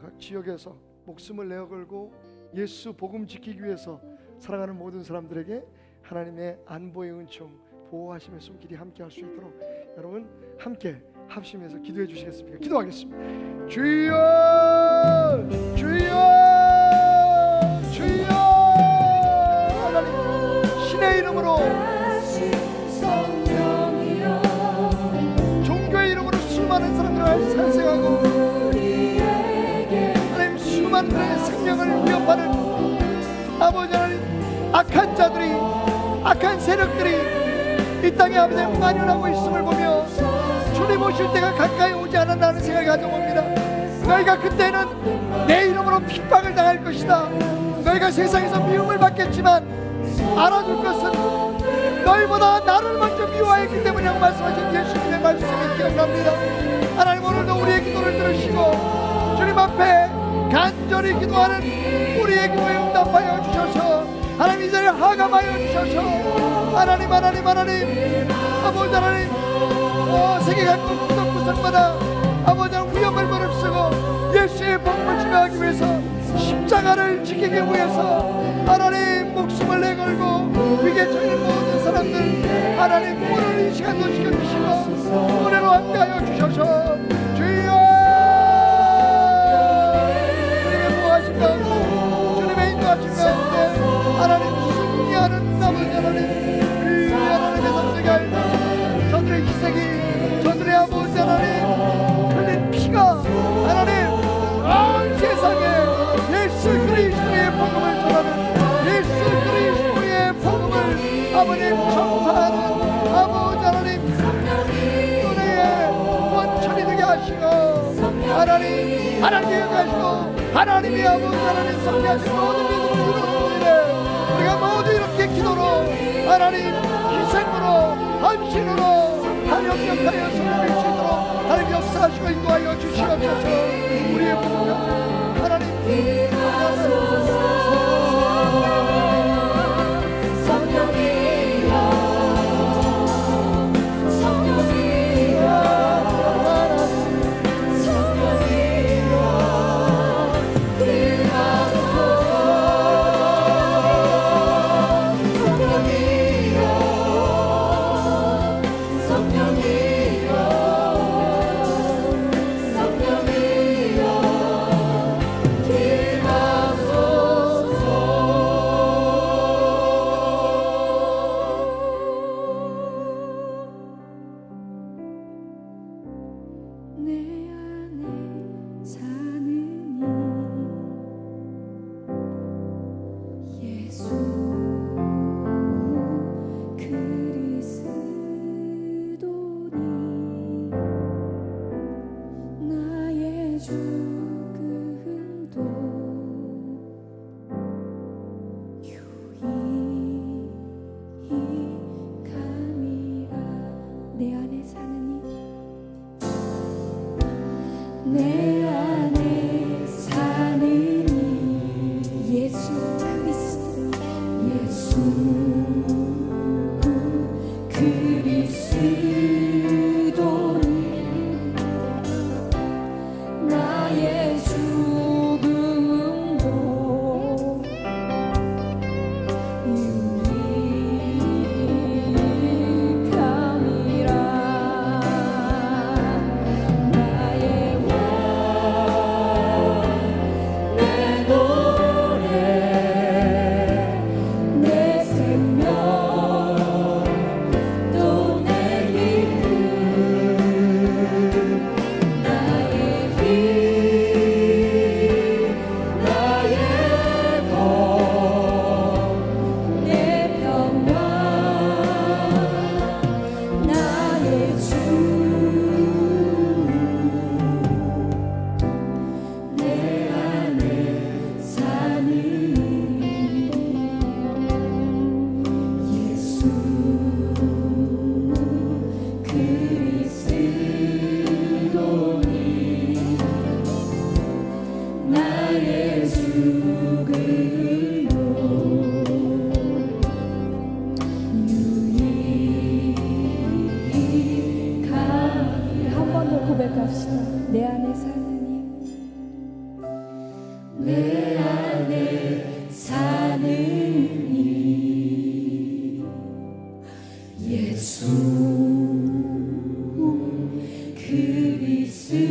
[SPEAKER 2] 각 지역에서 목숨을 내어 걸고 예수 복음 지키기 위해서 살아가는 모든 사람들에게 하나님의 안보의 은총, 보호하심의 손길이 함께 할 수 있도록 여러분 함께 합심해서 기도해 주시겠습니까? 기도하겠습니다. 주여, 주여, 주여. 하나님 신의 이름으로, 종교의 이름으로 수많은 사람들을 살생하고 하나님 수많은 그의 생명을 위협하는 아버지 하나님, 악한 자들이, 악한 세력들이 이 땅에 아버지 만연하고 있음을 보며 주님 오실 때가 가까이 오지 않았나는 생각이 가져옵니다. 너희가 그때는 내 이름으로 핍박을 당할 것이다. 너희가 세상에서 미움을 받겠지만 알아둘 것은 너희보다 나를 먼저 미워했기 때문이라고 말씀하신 예수님의 말씀이 기억납니다. 하나님, 오늘도 우리의 기도를 들으시고 주님 앞에 간절히 기도하는 우리의 기도에 응답하여 주셔서 하나님 이 자리에 하감하여 주셔서 하나님, 하나님, 하나님, 아버지 하나님, 세계 각국 구석구석마다 아버지 하나님 위험을 무릅쓰고 예수의 복음을 증거하기 위해서 십자가를 지키기 위해서 하나님 목숨을 내걸고 위기에 처해 모든 사람들 하나님 오늘 이 시간도 지켜주시고 은혜로 함께하여 주셔서 주여, 주님의 보호하신 가운데, 주님의 인도하신 가운데 하나님 승리하는 아버지 하나님, 그 하나님의 선택이 알고 저들의 희생이, 저들의 아버지 하나님 흘린 피가 하나님 온 세상에 예수 그리스도의 복음을 전하는, 예수 그리스도의 복음을 아버님 전파하는 아버지 하나님 은혜의 원천이 되게 하시고 하나님, 하나님께 하시고 하나님이 아버지 하나님 성리하신 모든 믿음을 우리가 모두 이렇게 기도로 하나님 희생으로 헌신으로 하나님 역사하여 성령을 주도록 하나님 역사하시고 인도하여 주시옵소서. 우리의 부모가 하나님
[SPEAKER 5] 성령이여
[SPEAKER 3] 그리스도니